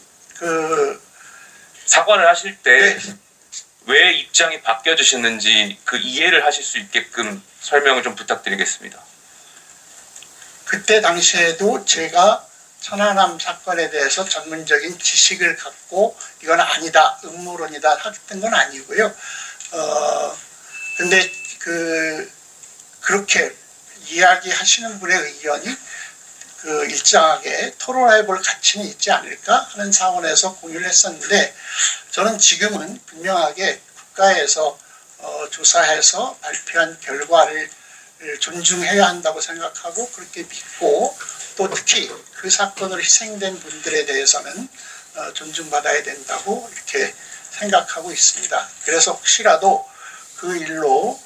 사과를 하실 때 네. 왜 입장이 바뀌어지셨는지 그 이해를 하실 수 있게끔 설명을 좀 부탁드리겠습니다. 그때 당시에도 제가 천안함 사건에 대해서 전문적인 지식을 갖고 이건 아니다, 음모론이다 했던 건 아니고요. 근데 그렇게 이야기하시는 분의 의견이 일정하게 토론해 볼 가치는 있지 않을까 하는 차원에서 공유를 했었는데, 저는 지금은 분명하게 국가에서 조사해서 발표한 결과를 존중해야 한다고 생각하고 그렇게 믿고, 또 특히 그 사건으로 희생된 분들에 대해서는 존중받아야 된다고 이렇게 생각하고 있습니다. 그래서 혹시라도 그 일로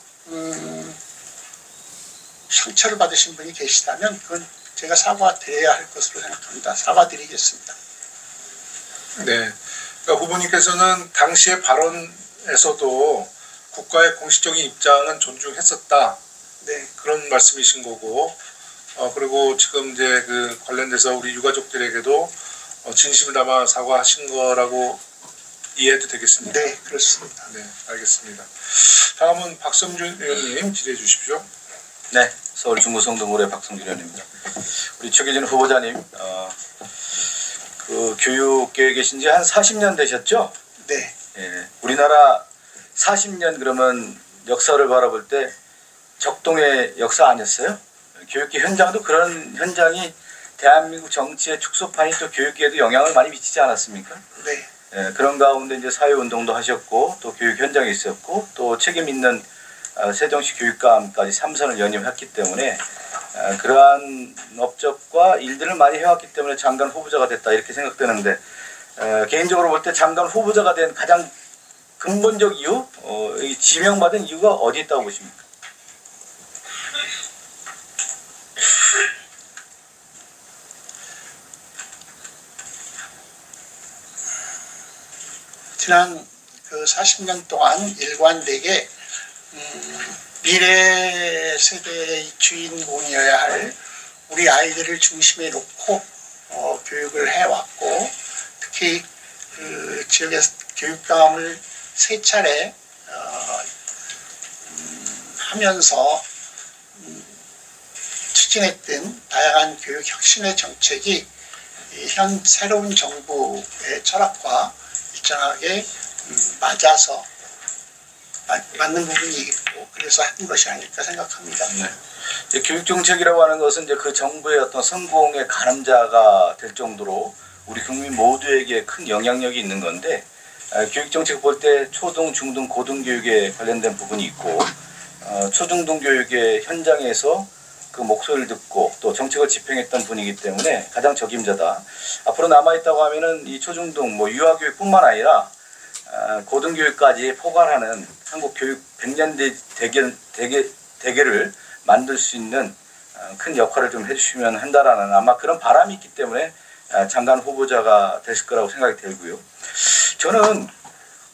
상처를 받으신 분이 계시다면 그건 제가 사과드려야 할 것으로 생각합니다. 사과드리겠습니다. 네. 그러니까 후보님께서는 당시의 발언에서도 국가의 공식적인 입장은 존중했었다. 네. 그런 말씀이신 거고, 그리고 지금 이제 그 관련돼서 우리 유가족들에게도 진심을 담아 사과하신 거라고 이해해도 되겠습니다. 네, 그렇습니다. 네, 알겠습니다. 다음은 박성준 의원님 질의해 주십시오. 네, 서울 중부성동구의 박성준 의원입니다. 우리 최기준 후보자님, 그 교육계에 계신 지 한 40년 되셨죠? 네. 예, 우리나라 40년 그러면 역사를 바라볼 때 적동의 역사 아니었어요? 교육계 현장도 그런 현장이 대한민국 정치의 축소판이 또 교육계에도 영향을 많이 미치지 않았습니까? 네. 예, 그런 가운데 이제 사회운동도 하셨고 또 교육 현장에 있었고 또 책임 있는 세종시 교육감까지 3선을 연임했기 때문에 그러한 업적과 일들을 많이 해왔기 때문에 장관 후보자가 됐다 이렇게 생각되는데, 개인적으로 볼 때 장관 후보자가 된 가장 근본적 이유, 지명받은 이유가 어디 있다고 보십니까? 지난 40년 동안 일관되게 미래 세대의 주인공이어야 할 우리 아이들을 중심에 놓고 교육을 해왔고, 특히 그 지역에서 교육감을 3차례 하면서 추진했던 다양한 교육 혁신의 정책이 현 새로운 정부의 철학과 일정하게 맞아서 맞는 부분이 있고 그래서 한 것이 아닐까 생각합니다. 네. 교육 정책이라고 하는 것은 이제 그 정부의 어떤 성공의 가늠자가 될 정도로 우리 국민 모두에게 큰 영향력이 있는 건데, 교육 정책 볼 때 초등, 중등, 고등 교육에 관련된 부분이 있고, 초중등 교육의 현장에서 그 목소리를 듣고 또 정책을 집행했던 분이기 때문에 가장 적임자다. 앞으로 남아있다고 하면은 이 초중등 유아교육뿐만 아니라 고등교육까지 포괄하는 한국 교육 100년 대계를 만들 수 있는 큰 역할을 좀 해주시면 한다라는 아마 그런 바람이 있기 때문에 장관 후보자가 됐을 거라고 생각이 들고요. 저는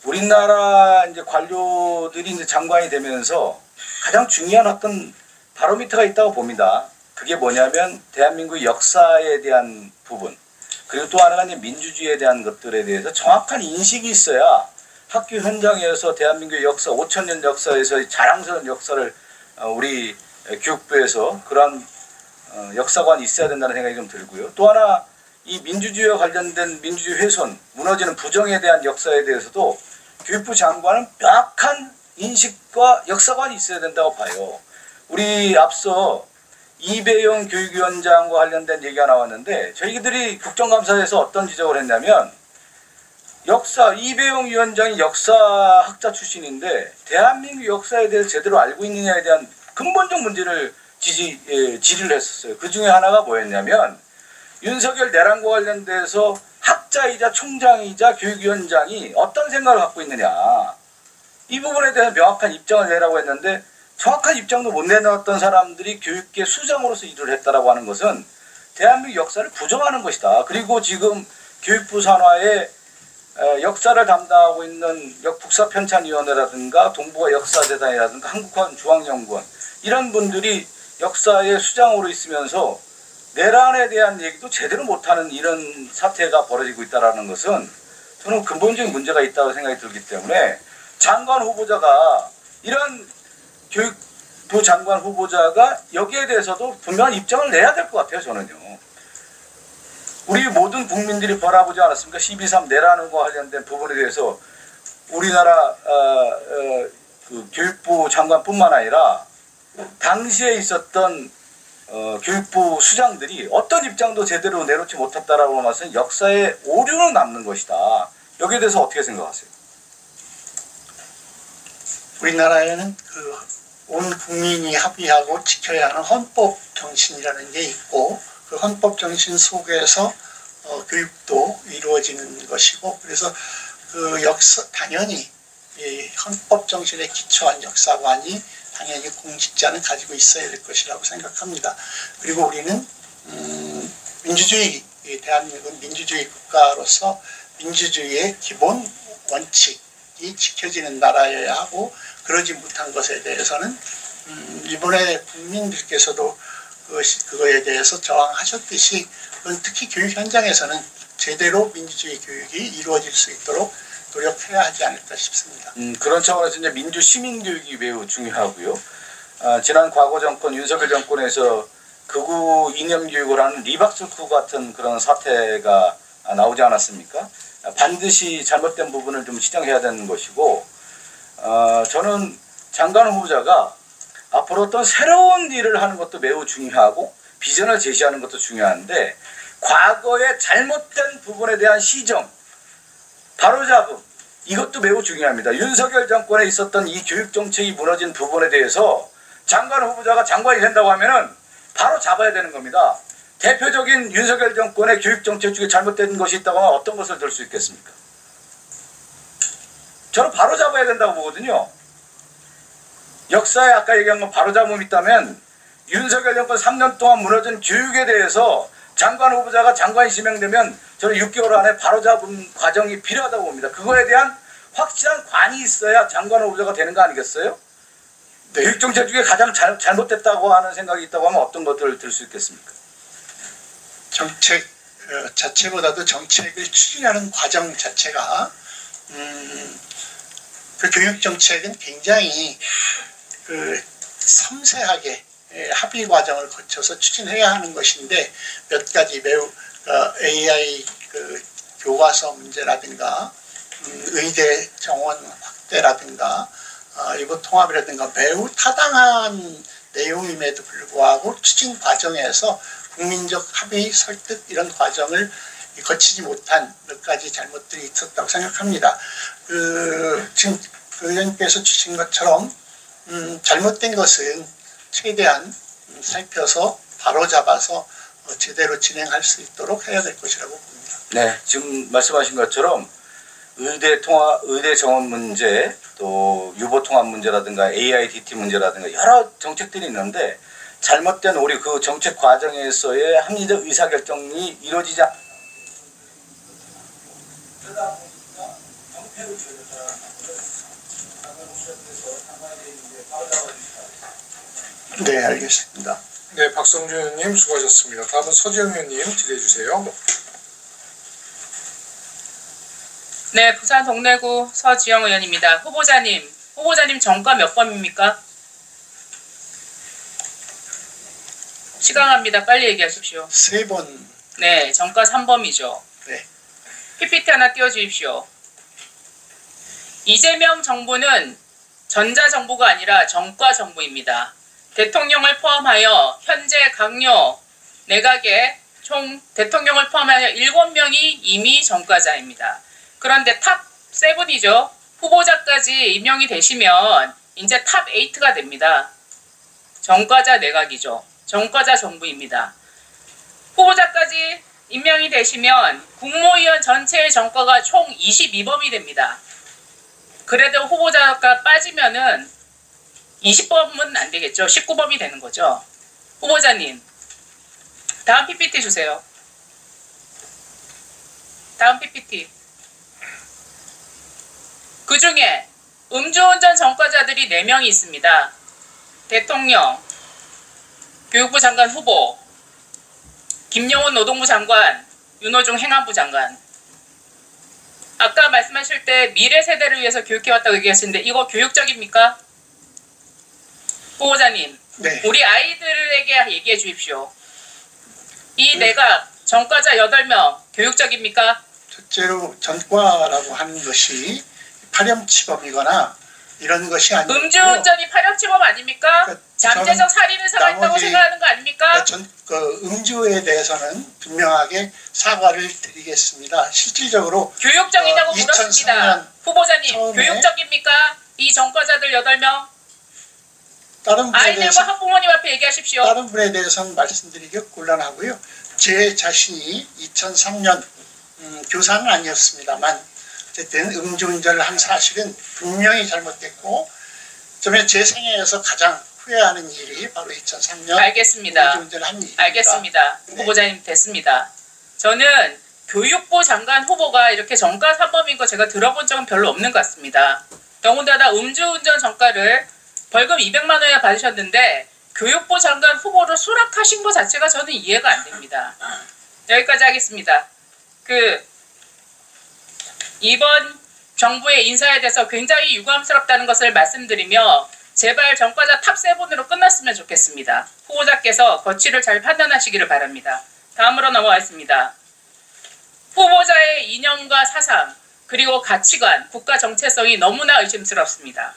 우리나라 이제 관료들이 이제 장관이 되면서 가장 중요한 어떤 바로미터가 있다고 봅니다. 그게 뭐냐면 대한민국 역사에 대한 부분, 그리고 또 하나가 이제 민주주의에 대한 것들에 대해서 정확한 인식이 있어야 학교 현장에서 대한민국의 역사, 5,000년 역사에서 자랑스러운 역사를 우리 교육부에서 그런 역사관이 있어야 된다는 생각이 좀 들고요. 또 하나 이 민주주의와 관련된 민주주의 훼손, 무너지는 부정에 대한 역사에 대해서도 교육부 장관은 명확한 인식과 역사관이 있어야 된다고 봐요. 우리 앞서 이배용 교육위원장과 관련된 얘기가 나왔는데, 저희들이 국정감사에서 어떤 지적을 했냐면, 이배용 위원장이 역사학자 출신인데 대한민국 역사에 대해서 제대로 알고 있느냐에 대한 근본적 문제를 질의를 했었어요. 그 중에 하나가 뭐였냐면, 윤석열 내란과 관련돼서 학자이자 총장이자 교육위원장이 어떤 생각을 갖고 있느냐, 이 부분에 대해서 명확한 입장을 내라고 했는데 정확한 입장도 못 내놨던 사람들이 교육계 수장으로서 일을 했다라고 하는 것은 대한민국 역사를 부정하는 것이다. 그리고 지금 교육부 산하에 역사를 담당하고 있는 북사편찬위원회라든가 동북아 역사재단이라든가 한국화중앙연구원, 이런 분들이 역사의 수장으로 있으면서 내란에 대한 얘기도 제대로 못하는 이런 사태가 벌어지고 있다는 것은 저는 근본적인 문제가 있다고 생각이 들기 때문에 장관 후보자가 이런 교육부 장관 후보자가 여기에 대해서도 분명한 입장을 내야 될 것 같아요. 저는요. 우리 모든 국민들이 바라보지 않았습니까? 12.3 내라는 거 관련된 부분에 대해서 우리나라 그 교육부 장관뿐만 아니라 당시에 있었던 교육부 수장들이 어떤 입장도 제대로 내놓지 못했다라고 하는 것은 역사의 오류는 남는 것이다. 여기에 대해서 어떻게 생각하세요? 우리나라에는 온 국민이 합의하고 지켜야 하는 헌법 정신이라는 게 있고 그 헌법 정신 속에서 교육도 이루어지는 것이고 그래서 그 당연히 이 헌법 정신에 기초한 역사관이 당연히 공직자는 가지고 있어야 될 것이라고 생각합니다. 그리고 우리는 민주주의 대한민국은 민주주의 국가로서 민주주의의 기본 원칙이 지켜지는 나라여야 하고 그러지 못한 것에 대해서는 이번에 국민들께서도 그거에 대해서 저항하셨듯이 그건 특히 교육 현장에서는 제대로 민주주의 교육이 이루어질 수 있도록 노력해야 하지 않을까 싶습니다. 그런 차원에서 이제 민주 시민 교육이 매우 중요하고요. 지난 과거 정권 윤석열 정권에서 극우 이념 교육을 하는 리박스쿨 같은 그런 사태가 나오지 않았습니까? 반드시 잘못된 부분을 좀 시정해야 되는 것이고 저는 장관 후보자가 앞으로 어떤 새로운 일을 하는 것도 매우 중요하고 비전을 제시하는 것도 중요한데 과거의 잘못된 부분에 대한 시정, 바로잡음 이것도 매우 중요합니다. 윤석열 정권에 있었던 이 교육정책이 무너진 부분에 대해서 장관 후보자가 장관이 된다고 하면은 바로 잡아야 되는 겁니다. 대표적인 윤석열 정권의 교육정책 중에 잘못된 것이 있다고 하면 어떤 것을 들 수 있겠습니까? 저는 바로 잡아야 된다고 보거든요. 역사에 아까 얘기한 건 바로잡음이 있다면 윤석열 정권 3년 동안 무너진 교육에 대해서 장관 후보자가 장관이 지명되면 저는 6개월 안에 바로잡음 과정이 필요하다고 봅니다. 그거에 대한 확실한 관이 있어야 장관 후보자가 되는 거 아니겠어요? 네. 교육정책 중에 가장 잘못됐다고 하는 생각이 있다고 하면 어떤 것들을 들 수 있겠습니까? 정책 자체보다도 정책을 추진하는 과정 자체가 그 교육정책은 굉장히 섬세하게 합의 과정을 거쳐서 추진해야 하는 것인데 몇 가지 매우 AI 교과서 문제라든가 의대 정원 확대라든가 이거 통합이라든가 매우 타당한 내용임에도 불구하고 추진 과정에서 국민적 합의 설득 이런 과정을 거치지 못한 몇 가지 잘못들이 있었다고 생각합니다. 지금 의원님께서 주신 것처럼 잘못된 것은 최대한 살펴서 바로잡아서 제대로 진행할 수 있도록 해야 될 것이라고 봅니다. 네, 지금 말씀하신 것처럼 의대 정원 문제, 또 유보 통합 문제라든가 AIDT 문제라든가 여러 정책들이 있는데 잘못된 우리 그 정책 과정에서의 합리적 의사결정이 이루어지지 않. 네, 알겠습니다. 네, 박성준 의원님 수고하셨습니다. 다음은 서지영 의원님 질의해 주세요. 네, 부산 동래구 서지영 의원입니다. 후보자님 정가 몇 번입니까? 시강합니다. 빨리 얘기하십시오. 3번. 네, 정가 3범이죠. 네. PPT 하나 띄워주십시오. 이재명 정부는 전자정부가 아니라 정과정부입니다. 대통령을 포함하여 현재 강요 내각에 총 대통령을 포함하여 7명이 이미 정과자입니다. 그런데 탑 7이죠. 후보자까지 임명이 되시면 이제 탑 8가 됩니다. 정과자 내각이죠. 정과자 정부입니다. 후보자까지 임명이 되시면 국무위원 전체의 정과가 총 22범이 됩니다. 그래도 후보자가 빠지면은 20범은 안 되겠죠. 19범이 되는 거죠. 후보자님, 다음 PPT 주세요. 다음 PPT. 그 중에 음주운전 전과자들이 4명이 있습니다. 대통령, 교육부 장관 후보, 김영훈 노동부 장관, 윤호중 행안부 장관. 아까 말씀하실 때 미래 세대를 위해서 교육해왔다고 얘기하시는데 이거 교육적입니까? 후보자님, 네. 우리 아이들에게 얘기해 주십시오. 이 내각 전과자 8명 교육적입니까? 첫째로 전과라고 하는 것이 파렴치범이거나 이런 것이 아니고 음주운전이 파렴치범 아닙니까? 그러니까 잠재적 살인 의사가 있다고 나머지- 생각하는 거 아닙니까? 음주에 대해서는 분명하게 사과를 드리겠습니다. 실질적으로 교육적이냐고 2003년 물었습니다. 후보자님, 처음에 교육적입니까? 이 전과자들 8명? 다른 분에 아이들과 대해서 학부모님 앞에 얘기하십시오. 다른 분에 대해서는 말씀드리기 곤란하고요. 제 자신이 2003년 교사는 아니었습니다만 어쨌든 음주운전을 한 사실은 분명히 잘못됐고 그다음에 제 생애에서 가장 후회하는 일이 바로 2003년 알겠습니다. 음주운전을 한 일입니다. 알겠습니다. 네. 후보자님 됐습니다. 저는 교육부 장관 후보가 이렇게 전과 사범인 거 제가 들어본 적은 별로 없는 것 같습니다. 더군다나 음주운전 전과를 벌금 200만 원이나 받으셨는데 교육부 장관 후보를 수락하신 것 자체가 저는 이해가 안 됩니다. 여기까지 하겠습니다. 이번 정부의 인사에 대해서 굉장히 유감스럽다는 것을 말씀드리며 제발 전과자 탑7으로 끝났으면 좋겠습니다. 후보자께서 거취를 잘 판단하시기를 바랍니다. 다음으로 넘어가겠습니다. 후보자의 이념과 사상 그리고 가치관, 국가 정체성이 너무나 의심스럽습니다.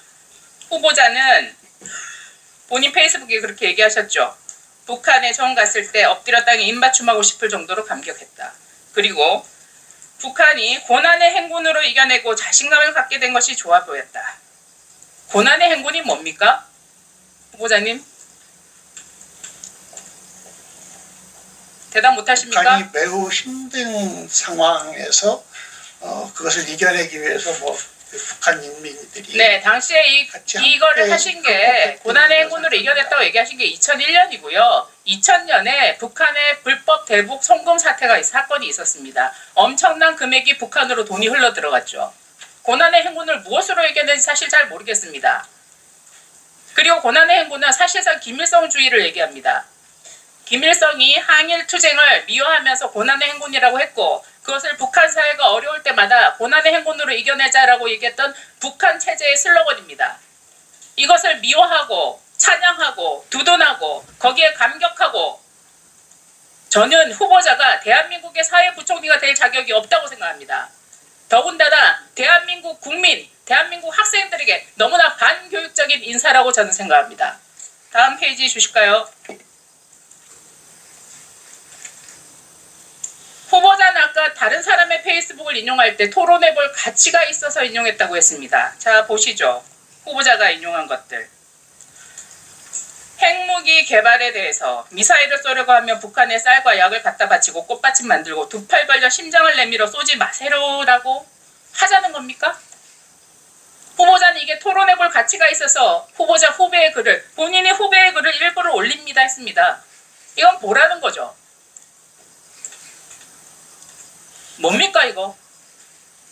후보자는 본인 페이스북에 그렇게 얘기하셨죠. 북한에 처음 갔을 때 엎드려 땅에 입맞춤하고 싶을 정도로 감격했다. 그리고 북한이 고난의 행군으로 이겨내고 자신감을 갖게 된 것이 좋아 보였다. 고난의 행군이 뭡니까? 후보자님? 대답 못하십니까? 북한이 매우 힘든 상황에서 그것을 이겨내기 위해서 북한 인민들이 네, 당시에 같이 이거를 함께 하신 게 극복했던 고난의 행군으로 이겨냈다고 얘기하신 게 2001년이고요. 2000년에 북한의 불법 대북 송금 사건이 있었습니다. 엄청난 금액이 북한으로 돈이 흘러 들어갔죠. 고난의 행군을 무엇으로 이겨낸지 사실 잘 모르겠습니다. 그리고 고난의 행군은 사실상 김일성주의를 얘기합니다. 김일성이 항일 투쟁을 미화하면서 고난의 행군이라고 했고 그것을 북한 사회가 어려울 때마다 고난의 행군으로 이겨내자라고 얘기했던 북한 체제의 슬로건입니다. 이것을 미화하고 찬양하고 두둔하고 거기에 감격하고 저는 후보자가 대한민국의 사회부총리가 될 자격이 없다고 생각합니다. 더군다나 대한민국 국민, 대한민국 학생들에게 너무나 반교육적인 인사라고 저는 생각합니다. 다음 페이지 주실까요? 후보자는 아까 다른 사람의 페이스북을 인용할 때 토론해볼 가치가 있어서 인용했다고 했습니다. 자, 보시죠. 후보자가 인용한 것들. 핵무기 개발에 대해서 미사일을 쏘려고 하면 북한에 쌀과 약을 갖다 바치고 꽃받침 만들고 두 팔 벌려 심장을 내밀어 쏘지 마세요라고 하자는 겁니까? 후보자는 이게 토론해볼 가치가 있어서 후보자 후배의 글을 본인이 후배의 글을 일부러 올립니다 했습니다. 이건 뭐라는 거죠? 뭡니까 이거?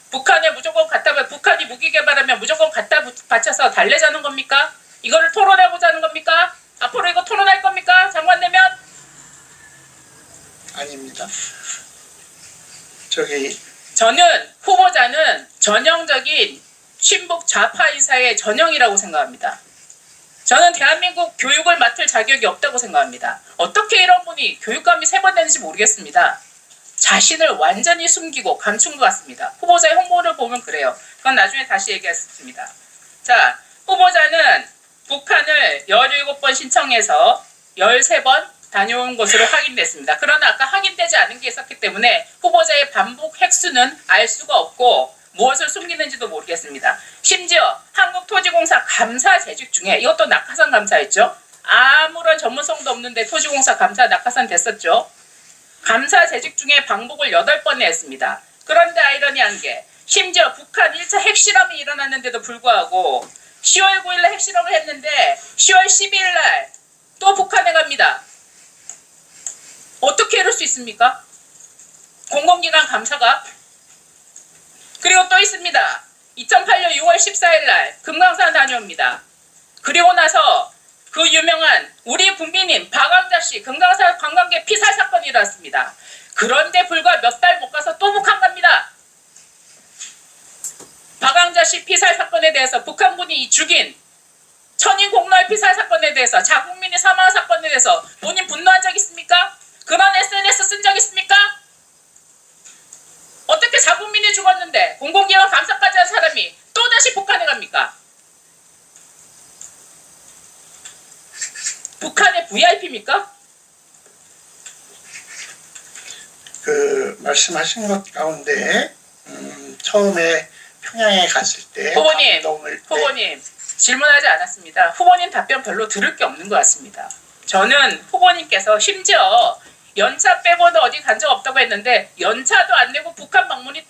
북한에 무조건 북한이 무기 개발하면 무조건 갖다 바쳐서 달래자는 겁니까? 이거를 토론해보자는 겁니까? 앞으로 이거 토론할 겁니까? 장관 되면? 아닙니다. 저는 후보자는 전형적인 친북 좌파 인사의 전형이라고 생각합니다. 저는 대한민국 교육을 맡을 자격이 없다고 생각합니다. 어떻게 이런 분이 교육감이 3번 되는지 모르겠습니다. 자신을 완전히 숨기고 감춘 것 같습니다. 후보자의 홍보를 보면 그래요. 그건 나중에 다시 얘기하겠습니다. 자, 후보자는 북한을 17번 신청해서 13번 다녀온 것으로 확인됐습니다. 그러나 아까 확인되지 않은 게 있었기 때문에 후보자의 반복 획수는 알 수가 없고 무엇을 숨기는지도 모르겠습니다. 심지어 한국토지공사 감사 재직 중에 이것도 낙하산 감사였죠. 아무런 전문성도 없는데 토지공사 감사 낙하산 됐었죠. 감사 재직 중에 방북을 8번에 했습니다. 그런데 아이러니한 게 심지어 북한 1차 핵실험이 일어났는데도 불구하고 10월 9일에 핵실험을 했는데 10월 12일날 또 북한에 갑니다. 어떻게 이럴 수 있습니까? 공공기관 감사가. 그리고 또 있습니다. 2008년 6월 14일날 금강산 다녀옵니다. 그리고 나서 그 유명한 우리 국민인 박광자씨 금강산 관광객 피살 사건이 일어났습니다. 그런데 불과 몇 달 못 가서 또 북한 갑니다. 또다시 피살 사건에 대해서 북한군이 죽인 천인 공로의 피살 사건에 대해서 자국민이 사망한 사건에 대해서 본인 분노한 적 있습니까? 그런 SNS 쓴 적 있습니까? 어떻게 자국민이 죽었는데 공공기관 감사까지 한 사람이 또다시 북한에 갑니까? 북한의 VIP입니까? 그 말씀하신 것 가운데 처음에 평양에 갔을 때 후보님, 감동을 후보님 질문하지 않았습니다. 후보님 답변 별로 들을 게 없는 것 같습니다. 저는 후보님께서 심지어 연차 빼고도 어디 간 적 없다고 했는데 연차도 안 내고 북한 방문이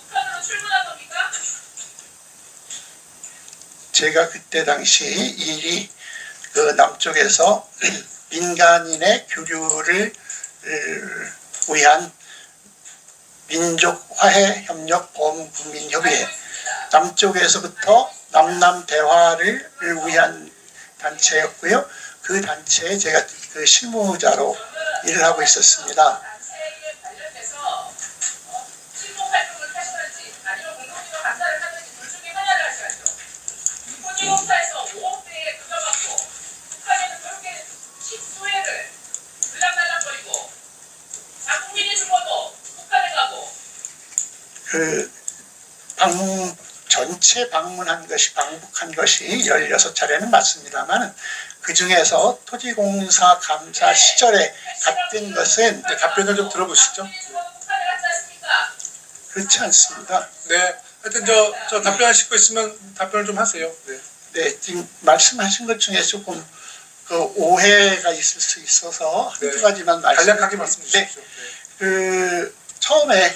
북한으로 출근한 겁니까? 제가 그때 당시 일이 그 남쪽에서 민간인의 교류를 위한 민족화해협력보험국민협의회 남쪽에서부터 남남 대화를 위한 단체였고요. 그 단체에 제가 그 실무자로 일을 하고 있었습니다. 단체에 관련돼서 실무 활동을 하시는지 아니면 공공기관 감사를 하는지 둘 중에 하나를 하셔야죠. 본인 공사에서 5억대에 들어갔고 북한에는 그렇게 십수회를 들락날락거리고 자국민이 죽어도 북한에 가고 그 전체 방문한 것이 방북한 것이 16차례는 맞습니다만 그 중에서 토지공사 감사 시절에 갔던 것은 네, 답변을 좀 들어보시죠. 북한에 갔지 않습니까? 그렇지 않습니다. 네, 하여튼 저 답변하실 거 있으면 답변을 좀 하세요. 네. 네, 지금 말씀하신 것 중에 조금 그 오해가 있을 수 있어서 한두 가지만 간략하게 말씀 주십시오. 네. 그 처음에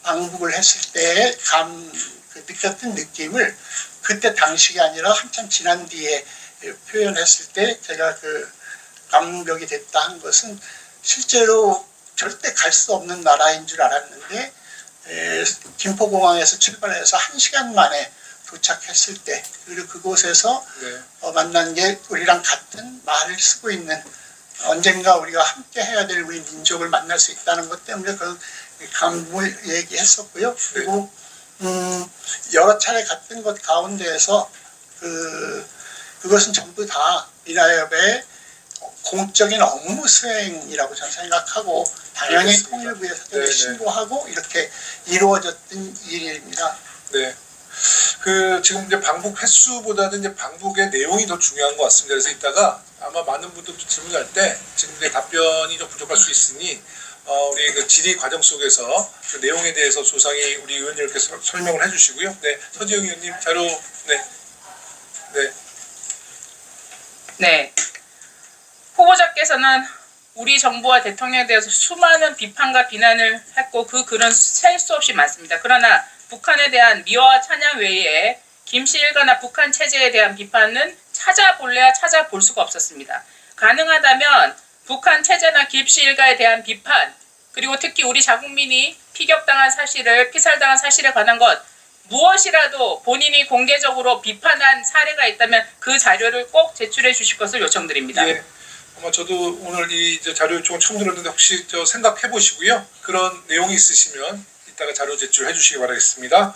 방북을 했을 때 그 느꼈던 느낌을 그때 당시가 아니라 한참 지난 뒤에 표현했을 때 제가 그 감격이 됐다 한 것은 실제로 절대 갈 수 없는 나라인 줄 알았는데 김포공항에서 출발해서 1시간 만에 도착했을 때 그리고 그곳에서 네. 만난 게 우리랑 같은 말을 쓰고 있는 언젠가 우리가 함께 해야 될 우리 민족을 만날 수 있다는 것 때문에 그런 감동을 얘기했었고요. 그리고 여러 차례 갔던 것 가운데에서 그것은 전부 다 미나협의 공적인 업무 수행이라고 저는 생각하고 당연히 알겠습니다. 통일부에서도 네네. 신고하고 이렇게 이루어졌던 일입니다. 네. 그 지금 이제 방북 횟수보다는 이제 방북의 내용이 더 중요한 것 같습니다. 그래서 이따가 아마 많은 분들도 질문할 때 지금 이제 답변이 좀 부족할 수 있으니 우리 그 질의 과정 속에서 그 내용에 대해서 소상히 우리 의원님께서 설명을 해주시고요. 네, 서지영 의원님 자료 네. 후보자께서는 우리 정부와 대통령에 대해서 수많은 비판과 비난을 했고 그 글은 셀 수 없이 많습니다. 그러나 북한에 대한 미화와 찬양 외에 김씨 일가나 북한 체제에 대한 비판은 찾아볼래야 찾아볼 수가 없었습니다. 가능하다면 북한 체제나 김씨 일가에 대한 비판 그리고 특히 우리 자국민이 피격당한 사실을 피살당한 사실에 관한 것 무엇이라도 본인이 공개적으로 비판한 사례가 있다면 그 자료를 꼭 제출해 주실 것을 요청드립니다. 예. 아마 저도 오늘 이 자료 요청을 처음 들었는데 혹시 생각해 보시고요. 그런 내용이 있으시면 이따가 자료 제출해 주시기 바라겠습니다.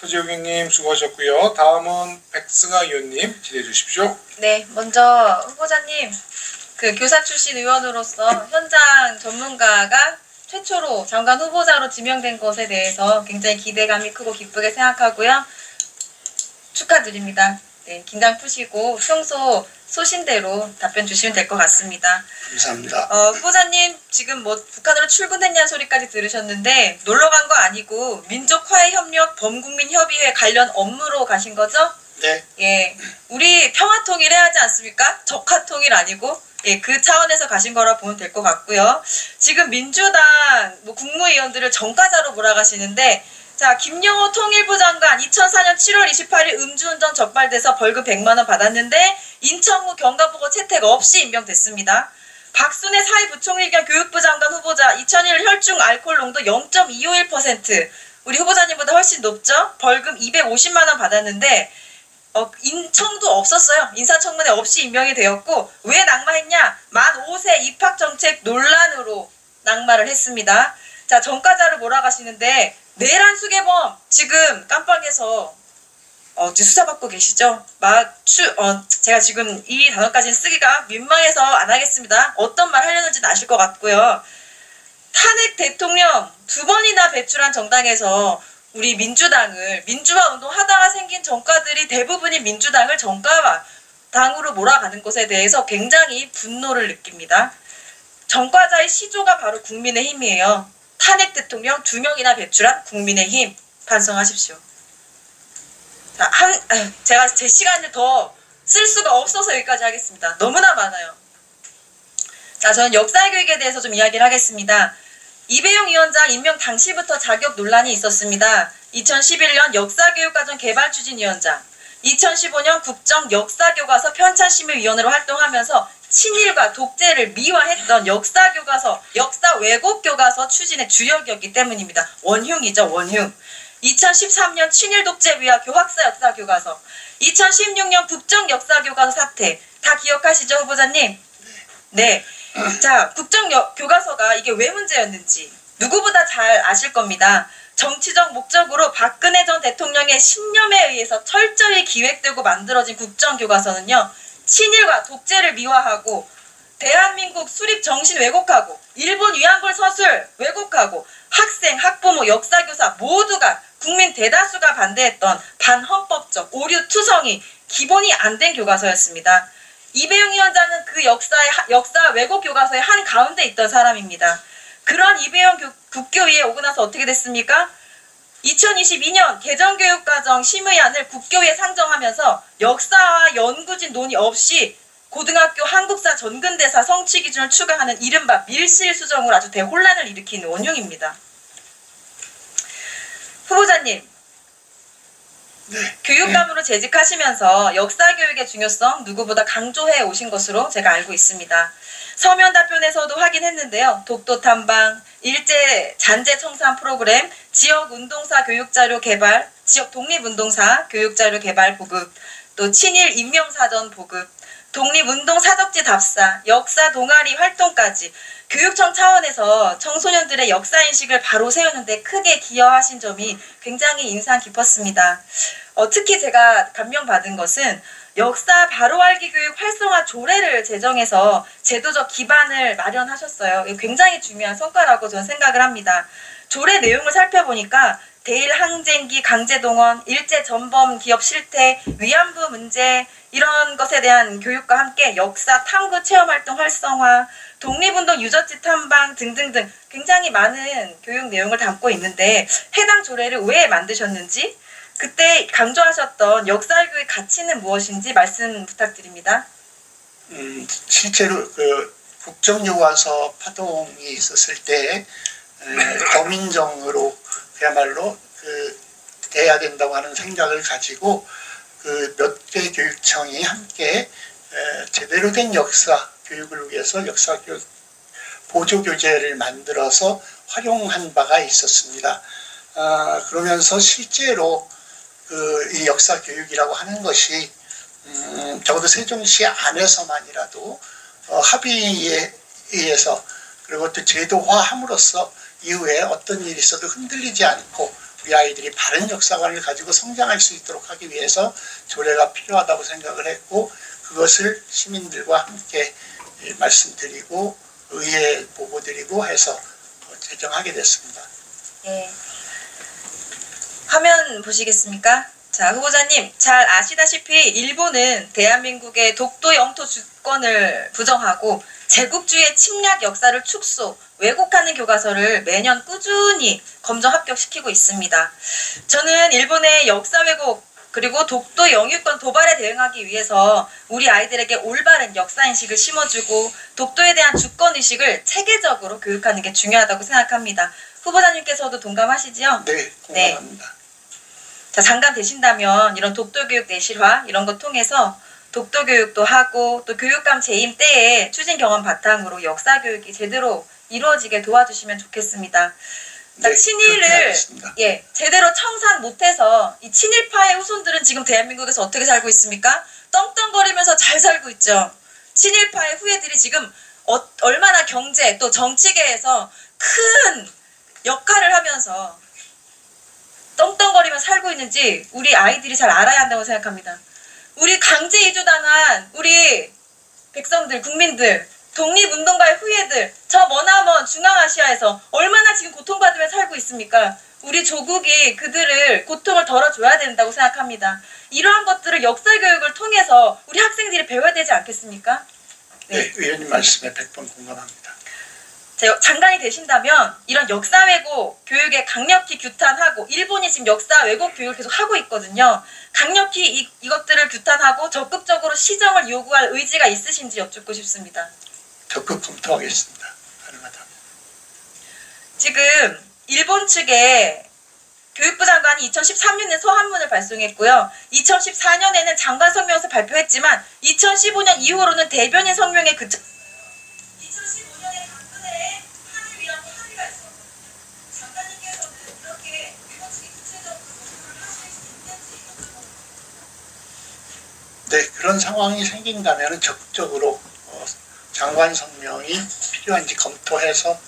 서지영 의원님 수고하셨고요. 다음은 백승아 의원님 질의해 주십시오. 네, 먼저 후보자님, 그 교사 출신 의원으로서 현장 전문가가 최초로 장관 후보자로 지명된 것에 대해서 굉장히 기대감이 크고 기쁘게 생각하고요. 축하드립니다. 네, 긴장 푸시고 평소 소신대로 답변 주시면 될 것 같습니다. 감사합니다. 후보자님 지금 뭐 북한으로 출근했냐는 소리까지 들으셨는데 놀러 간 거 아니고 민족화해협력 범국민협의회 관련 업무로 가신 거죠? 네. 예, 우리 평화통일 해야 하지 않습니까? 적화통일 아니고 예, 그 차원에서 가신 거라 보면 될 것 같고요. 지금 민주당 국무위원들을 정가자로 몰아가시는데 자, 김영호 통일부 장관 2004년 7월 28일 음주운전 적발돼서 벌금 100만 원 받았는데 인천구 경가보고 채택 없이 임명됐습니다. 박순애 사회부총리 겸 교육부 장관 후보자 2001 혈중 알코올 농도 0.251% 우리 후보자님보다 훨씬 높죠? 벌금 250만 원 받았는데 인청도 없었어요. 인사청문회 없이 임명이 되었고 왜 낙마했냐? 만 5세 입학정책 논란으로 낙마를 했습니다. 자, 전과자로 몰아가시는데 내란 수개범 지금 깜빡해서 수사받고 계시죠? 제가 지금 이 단어까지는 쓰기가 민망해서 안 하겠습니다. 어떤 말 하려는지는 아실 것 같고요. 탄핵 대통령 2번이나 배출한 정당에서 우리 민주당을 민주화 운동하다가 생긴 정과들이 대부분이 민주당을 정과당으로 몰아가는 것에 대해서 굉장히 분노를 느낍니다. 정과자의 시조가 바로 국민의힘이에요. 탄핵 대통령 2명이나 배출한 국민의힘 반성하십시오. 자, 제가 제 시간을 더 쓸 수가 없어서 여기까지 하겠습니다. 너무나 많아요. 자, 저는 역사교육에 대해서 좀 이야기를 하겠습니다. 이배용 위원장 임명 당시부터 자격 논란이 있었습니다. 2011년 역사교육과정 개발추진위원장, 2015년 국정역사교과서 편찬심의위원으로 활동하면서 친일과 독재를 미화했던 역사교과서, 역사 왜곡교과서 추진의 주역이었기 때문입니다. 원흉이죠, 원흉. 2013년 친일 독재 위화 교학사 역사교과서, 2016년 국정역사교과서 사태, 다 기억하시죠, 후보자님? 네. 자, 국정교과서가 이게 왜 문제였는지 누구보다 잘 아실 겁니다. 정치적 목적으로 박근혜 전 대통령의 신념에 의해서 철저히 기획되고 만들어진 국정교과서는요, 친일과 독재를 미화하고 대한민국 수립 정신 왜곡하고 일본 위안부 서술 왜곡하고 학생, 학부모, 역사교사 모두가 국민 대다수가 반대했던 반헌법적 오류투성이 기본이 안 된 교과서였습니다. 이배용 위원장은 그 역사 왜곡 교과서의 한 가운데 있던 사람입니다. 그런 이배용 국교위에 오고 나서 어떻게 됐습니까? 2022년 개정교육과정 심의안을 국교위에 상정하면서 역사와 연구진 논의 없이 고등학교 한국사 전근대사 성취 기준을 추가하는 이른바 밀실 수정으로 아주 대혼란을 일으킨 원흉입니다. 후보자님, 네. 교육감으로 재직하시면서 역사교육의 중요성 누구보다 강조해 오신 것으로 제가 알고 있습니다. 서면 답변에서도 확인했는데요. 독도 탐방, 일제 잔재 청산 프로그램, 지역 운동사 교육자료 개발, 지역 독립운동사 교육자료 개발 보급, 또 친일 인명사전 보급, 독립운동 사적지 답사, 역사 동아리 활동까지 교육청 차원에서 청소년들의 역사인식을 바로 세우는 데 크게 기여하신 점이 굉장히 인상 깊었습니다. 특히 제가 감명받은 것은 역사 바로 알기 교육 활성화 조례를 제정해서 제도적 기반을 마련하셨어요. 굉장히 중요한 성과라고 저는 생각을 합니다. 조례 내용을 살펴보니까 대일 항쟁기 강제동원, 일제 전범 기업 실태, 위안부 문제 이런 것에 대한 교육과 함께 역사 탐구 체험활동 활성화, 독립운동 유적지 탐방 등등등 굉장히 많은 교육 내용을 담고 있는데 해당 조례를 왜 만드셨는지, 그때 강조하셨던 역사교육의 가치는 무엇인지 말씀 부탁드립니다. 실제로 그 국정교과서 파동이 있었을 때 더민정으로 그야말로 돼야 된다고 하는 생각을 가지고 그 몇 개 교육청이 함께 제대로 된 역사 교육을 위해서 역사교육 보조교재를 만들어서 활용한 바가 있었습니다. 그러면서 실제로 이 역사교육이라고 하는 것이 적어도 세종시 안에서만이라도 합의에 의해서 그리고 또 제도화함으로써 이후에 어떤 일이 있어도 흔들리지 않고 우리 아이들이 바른 역사관을 가지고 성장할 수 있도록 하기 위해서 조례가 필요하다고 생각을 했고, 그것을 시민들과 함께 말씀드리고 의회 보고드리고 해서 제정하게 됐습니다. 네. 화면 보시겠습니까? 자, 후보자님, 잘 아시다시피 일본은 대한민국의 독도 영토 주권을 부정하고 제국주의의 침략 역사를 축소, 왜곡하는 교과서를 매년 꾸준히 검정 합격시키고 있습니다. 저는 일본의 역사 왜곡 그리고 독도 영유권 도발에 대응하기 위해서 우리 아이들에게 올바른 역사인식을 심어주고 독도에 대한 주권의식을 체계적으로 교육하는 게 중요하다고 생각합니다. 후보자님께서도 동감하시지요? 네, 동감합니다. 네. 자, 장관 되신다면 이런 독도교육 내실화 이런 거 통해서 독도교육도 하고 또 교육감 재임 때에 추진 경험 바탕으로 역사교육이 제대로 이루어지게 도와주시면 좋겠습니다. 자, 네, 친일을 제대로 청산 못해서 이 친일파의 후손들은 지금 대한민국에서 어떻게 살고 있습니까? 떵떵거리면서 잘 살고 있죠. 친일파의 후예들이 지금 얼마나 경제 또 정치계에서 큰 살면서 떵떵거리며 살고 있는지 우리 아이들이 잘 알아야 한다고 생각합니다. 우리 강제 이주당한 우리 백성들, 국민들, 독립운동가의 후예들, 저 머나먼 중앙아시아에서 얼마나 지금 고통받으며 살고 있습니까? 우리 조국이 그들을 고통을 덜어줘야 된다고 생각합니다. 이러한 것들을 역사교육을 통해서 우리 학생들이 배워야 되지 않겠습니까? 네, 의원님 말씀에 100번 공감합니다. 장관이 되신다면 이런 역사 왜곡 교육에 강력히 규탄하고, 일본이 지금 역사 왜곡 교육을 계속 하고 있거든요. 강력히 이것들을 규탄하고 적극적으로 시정을 요구할 의지가 있으신지 여쭙고 싶습니다. 적극 검토하겠습니다. 가능하다면. 지금 일본 측에 교육부 장관이 2013년에 서한문을 발송했고요. 2014년에는 장관 성명서 발표했지만 2015년 이후로는 대변인 성명에 그쳐 2015년에 당근에 한을 위한 합의가 있었거든요. 장관님께서는 이렇게 일본 측이 구체적으로 노력을 하실 수 있는지 여쭤보겠습니다. 네, 그런 상황이 생긴다면 적극적으로 장관 성명이 필요한지 검토해서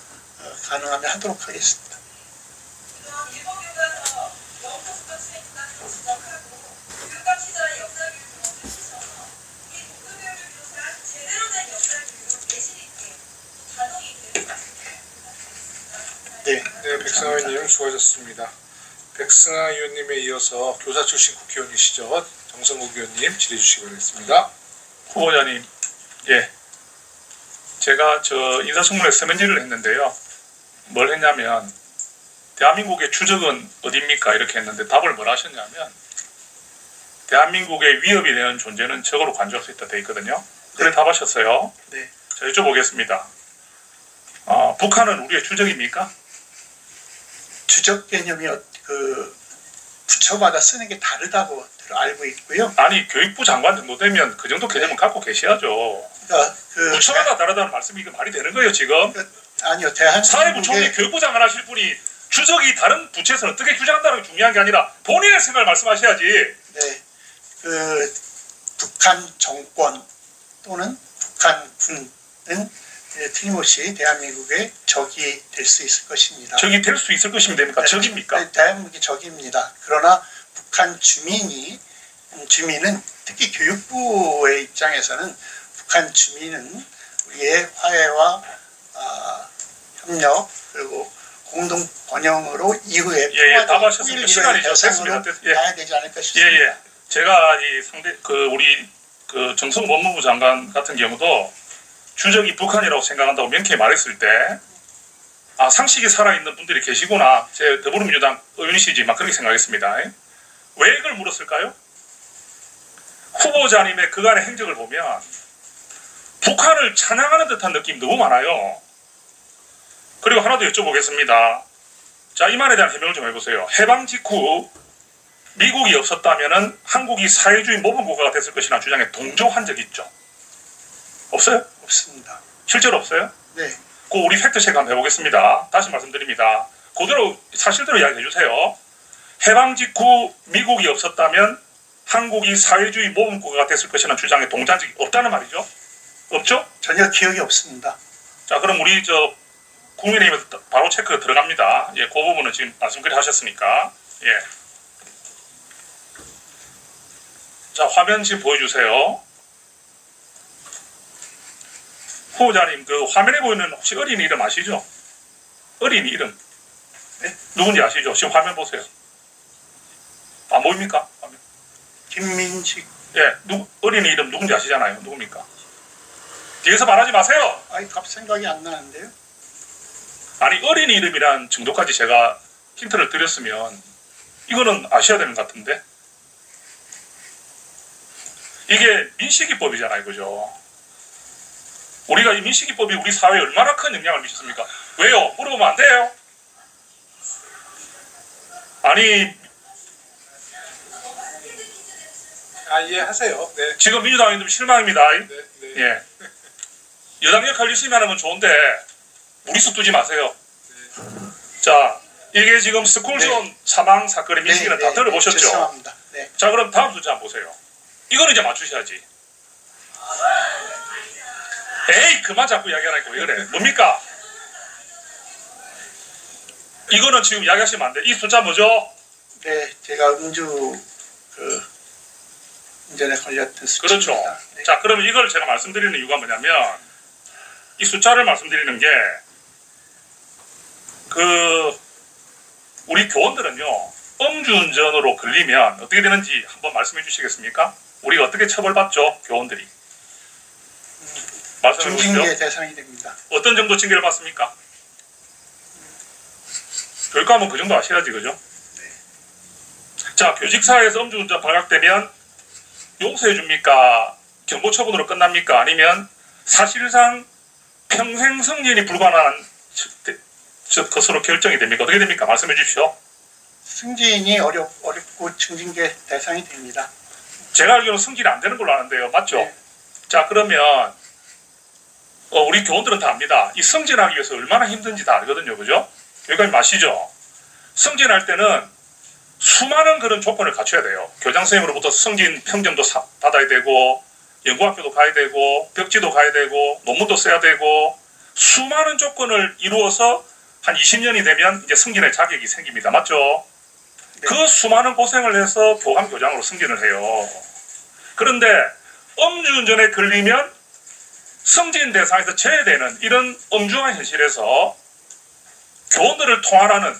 가능하면 하도록 하겠습니다. 그럼 일본 교과서 영어포스터 수행단을 지적하고 교육감 시절의 역사교육을 멈추셔서 이 복수교육을 비롯한 제대로 된 역사교육 예신 있게 가동이 되는 네, 네, 백승하 의원님 수고하셨습니다. 백승하 의원님에 이어서 교사 출신 국회의원이시죠. 정성국 의원님 질의해 주시기 바라겠습니다. 후보자님, 예. 제가 인사청문회 서면지를 했는데요. 뭘 했냐면, 대한민국의 추적은 어딥니까? 이렇게 했는데 답을 뭘 하셨냐면, 대한민국의 위협이 되는 존재는 적으로 간주할 수 있다 돼 있거든요. 그래 답하셨어요. 네. 자, 여쭤보겠습니다. 북한은 우리의 추적입니까? 추적 개념이 부처마다 쓰는 게 다르다고 알고 있고요. 아니, 교육부 장관 정도 되면 그 정도 개념은 갖고 계셔야죠. 그러니까 부처마다 다르다는 말씀이 이거 말이 되는 거예요, 지금? 아니요, 사회부총리 교육부 장관 하실 분이 추적이 다른 부처에서 어떻게 규정한다는 게 중요한 게 아니라 본인의 생각을 말씀하셔야지. 네, 북한 정권 또는 북한군은 틀림없이 대한민국의 적이 될 수 있을 것입니다. 적이 될 수 있을 것이면 됩니까? 네, 적입니까? 대한민국이 적입니다. 그러나 북한 주민은 특히 교육부의 입장에서는 북한 주민은 우리의 화해와 협력 그리고 공동 번영으로 이후에 답하셨습니다. 시간이 됐습니다. 가야 되지 않을까 싶습니다. 예. 제가 우리 정성 법무부 장관 같은 경우도 추적이 북한이라고 생각한다고 명쾌히 말했을 때, 상식이 살아있는 분들이 계시구나. 제 더불어민주당 의원이시지 막 그렇게 생각했습니다. 왜 이걸 물었을까요? 후보자님의 그간의 행적을 보면 북한을 찬양하는 듯한 느낌이 너무 많아요. 그리고 하나 더 여쭤보겠습니다. 자, 이 말에 대한 해명을 좀 해보세요. 해방 직후 미국이 없었다면 한국이 사회주의 모범 국가가 됐을 것이라는 주장에 동조한 적이 있죠. 없어요? 없습니다. 실제로 없어요? 네. 그 우리 팩트체크 한번 해보겠습니다. 다시 말씀드립니다. 그대로 사실대로 이야기해 주세요. 해방 직후 미국이 없었다면 한국이 사회주의 모범 국가가 됐을 것이라는 주장에 동조한 적이 없다는 말이죠. 없죠? 전혀 기억이 없습니다. 자, 그럼 우리 국민의힘에서 바로 체크가 들어갑니다. 예, 그 부분은 지금 말씀 그리 하셨으니까. 예. 자, 화면 지금 보여주세요. 후보자님, 화면에 보이는 혹시 어린이 이름 아시죠? 어린이 이름. 네? 누군지 아시죠? 지금 화면 보세요. 안 보입니까? 화면. 김민식. 예, 어린이 이름 누군지 아시잖아요. 누굽니까? 뒤에서 말하지 마세요. 갑 생각이 안 나는데요. 아니, 어린이 이름이란 정도까지 제가 힌트를 드렸으면 이거는 아셔야 되는 것 같은데. 이게 민식이법이잖아요, 그죠? 우리가 이 민식이법이 우리 사회에 얼마나 큰 영향을 미쳤습니까? 왜요? 물어보면 안 돼요? 아니, 이해하세요. 네. 지금 민주당인들 실망입니다. 네. 예. 여당 역할 열심히 하는 건 좋은데 무리수 두지 마세요. 자, 이게 지금 스쿨존 사망 사건의 민식이는 다 들어보셨죠? 죄송합니다. 네. 자, 그럼 다음 숫자 한번 보세요. 이거는 이제 맞추셔야지. 에이, 그만 자꾸 이야기하라니까 왜 그래? 뭡니까? 이거는 지금 이야기하시면 안 돼. 이 숫자 뭐죠? 네, 제가 음주 운전에 걸렸던 수치입니다. 그렇죠. 네. 자, 그러면 이걸 제가 말씀드리는 이유가 뭐냐면 이 숫자를 말씀드리는 게 우리 교원들은요 음주운전으로 걸리면 어떻게 되는지 한번 말씀해 주시겠습니까? 우리가 어떻게 처벌받죠? 교원들이 말씀해 보시죠. 중징계 대상이 됩니다. 어떤 정도 징계를 받습니까? 교육감은 그 정도 아셔야지, 그죠? 자, 교직사회에서 음주운전 발각되면 용서해 줍니까? 경고 처분으로 끝납니까? 아니면 사실상 평생 승진이 불가능한 것으로 결정이 됩니까? 어떻게 됩니까? 말씀해 주십시오. 승진이 어렵고 중징계 대상이 됩니다. 제가 알기로는 승진이 안 되는 걸로 아는데요. 맞죠? 네. 자, 그러면 우리 교원들은 다 압니다. 이 승진하기 위해서 얼마나 힘든지 다 알거든요. 그죠? 여기까지 아시죠? 승진할 때는 수많은 그런 조건을 갖춰야 돼요. 교장 선생님으로부터 승진 평점도 받아야 되고 연구학교도 가야 되고 벽지도 가야 되고 논문도 써야 되고 수많은 조건을 이루어서 한 20년이 되면 이제 승진의 자격이 생깁니다. 맞죠? 네. 그 수많은 고생을 해서 교감 교장으로 승진을 해요. 그런데 음주운전에 걸리면 승진 대상에서 제외되는 이런 엄중한 현실에서 교원들을 통할하는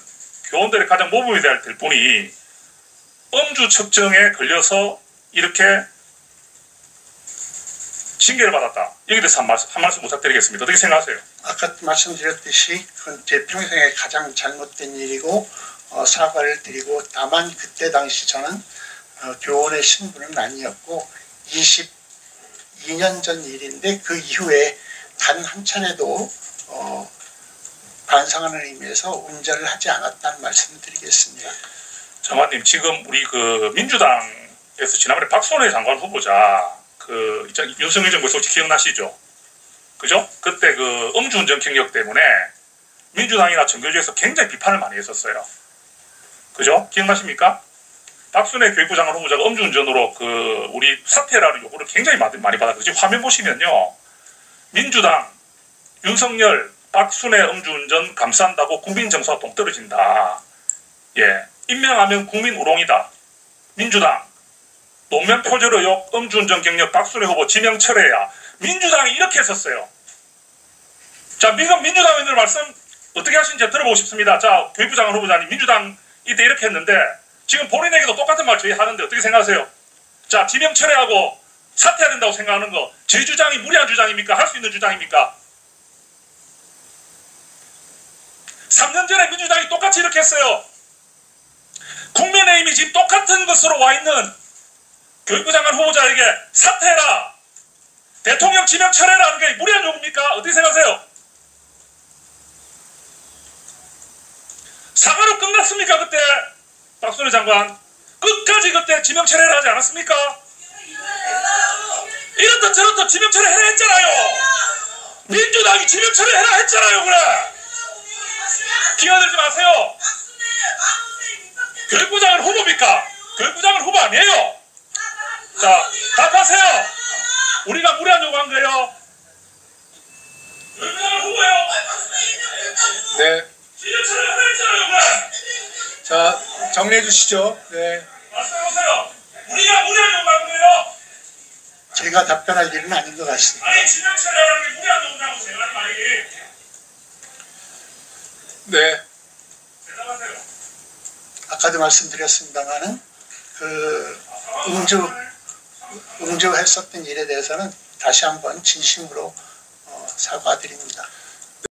교원들의 가장 모범이 될 분이 음주 측정에 걸려서 이렇게 징계를 받았다. 여기에 대해서 한 말씀 부탁드리겠습니다. 어떻게 생각하세요? 아까 말씀드렸듯이 그건 제 평생에 가장 잘못된 일이고 사과를 드리고 다만 그때 당시 저는 교원의 신분은 아니었고 22년 전 일인데 그 이후에 단 한 차례도 반성하는 의미에서 운전을 하지 않았다는 말씀을 드리겠습니다. 장관님, 지금 우리 민주당에서 지난번에 박순애 장관 후보자 윤석열 정부에서 혹시 기억나시죠? 그죠? 그때 음주운전 경력 때문에 민주당이나 정교조에서 굉장히 비판을 많이 했었어요. 그죠? 기억나십니까? 박순애 교육부 장관 후보자가 음주운전으로 우리 사퇴라는 요구를 굉장히 많이 받았거든요. 지금 화면 보시면요. 민주당, 윤석열, 박순애 음주운전 감싼다고 국민 정서가 동떨어진다. 예. 임명하면 국민 우롱이다. 민주당, 노면 표절 의혹, 음주운전 경력 박순애 후보 지명 철회야. 민주당이 이렇게 했었어요. 자, 민주당 의원들 말씀 어떻게 하시는지 들어보고 싶습니다. 자, 교육부 장관 후보자님, 민주당 이때 이렇게 했는데 지금 본인에게도 똑같은 말 저희 하는데 어떻게 생각하세요? 자, 지명 철회하고 사퇴해야 된다고 생각하는 거 제 주장이 무리한 주장입니까? 할 수 있는 주장입니까? 3년 전에 민주당이 똑같이 이렇게 했어요. 국민의힘이 지금 똑같은 것으로 와 있는 교육부 장관 후보자에게 사퇴해라, 대통령 지명 철회라는 게 무리한 요구입니까? 어떻게 생각하세요? 사과로 끝났습니까? 그때 박순애 장관 끝까지 그때 지명 철회를 하지 않았습니까? 이렇다 저렇다 지명 철회해라 했잖아요. 민주당이 지명 철회해라 했잖아요. 그래, 끼어들지 마세요. 교육부 장관 후보입니까? 교육부 장관 후보 아니에요. 자, 답하세요. 우리가 무리한 요구한 거예요. 교육부 장관 후보예요. 네. 지명 철회해라 했잖아요. 그래. 자, 정리해 주시죠. 네. 말씀해보세요. 우리가 무리한 요구한 거예요. 제가 답변할 일은 아닌 것 같습니다. 아니, 지명 철회라는 게 무리한 요구라고 제가 하는 말이. 네. 대답하세요. 아까도 말씀드렸습니다만은 음주했었던 일에 대해서는 다시 한번 진심으로 사과드립니다.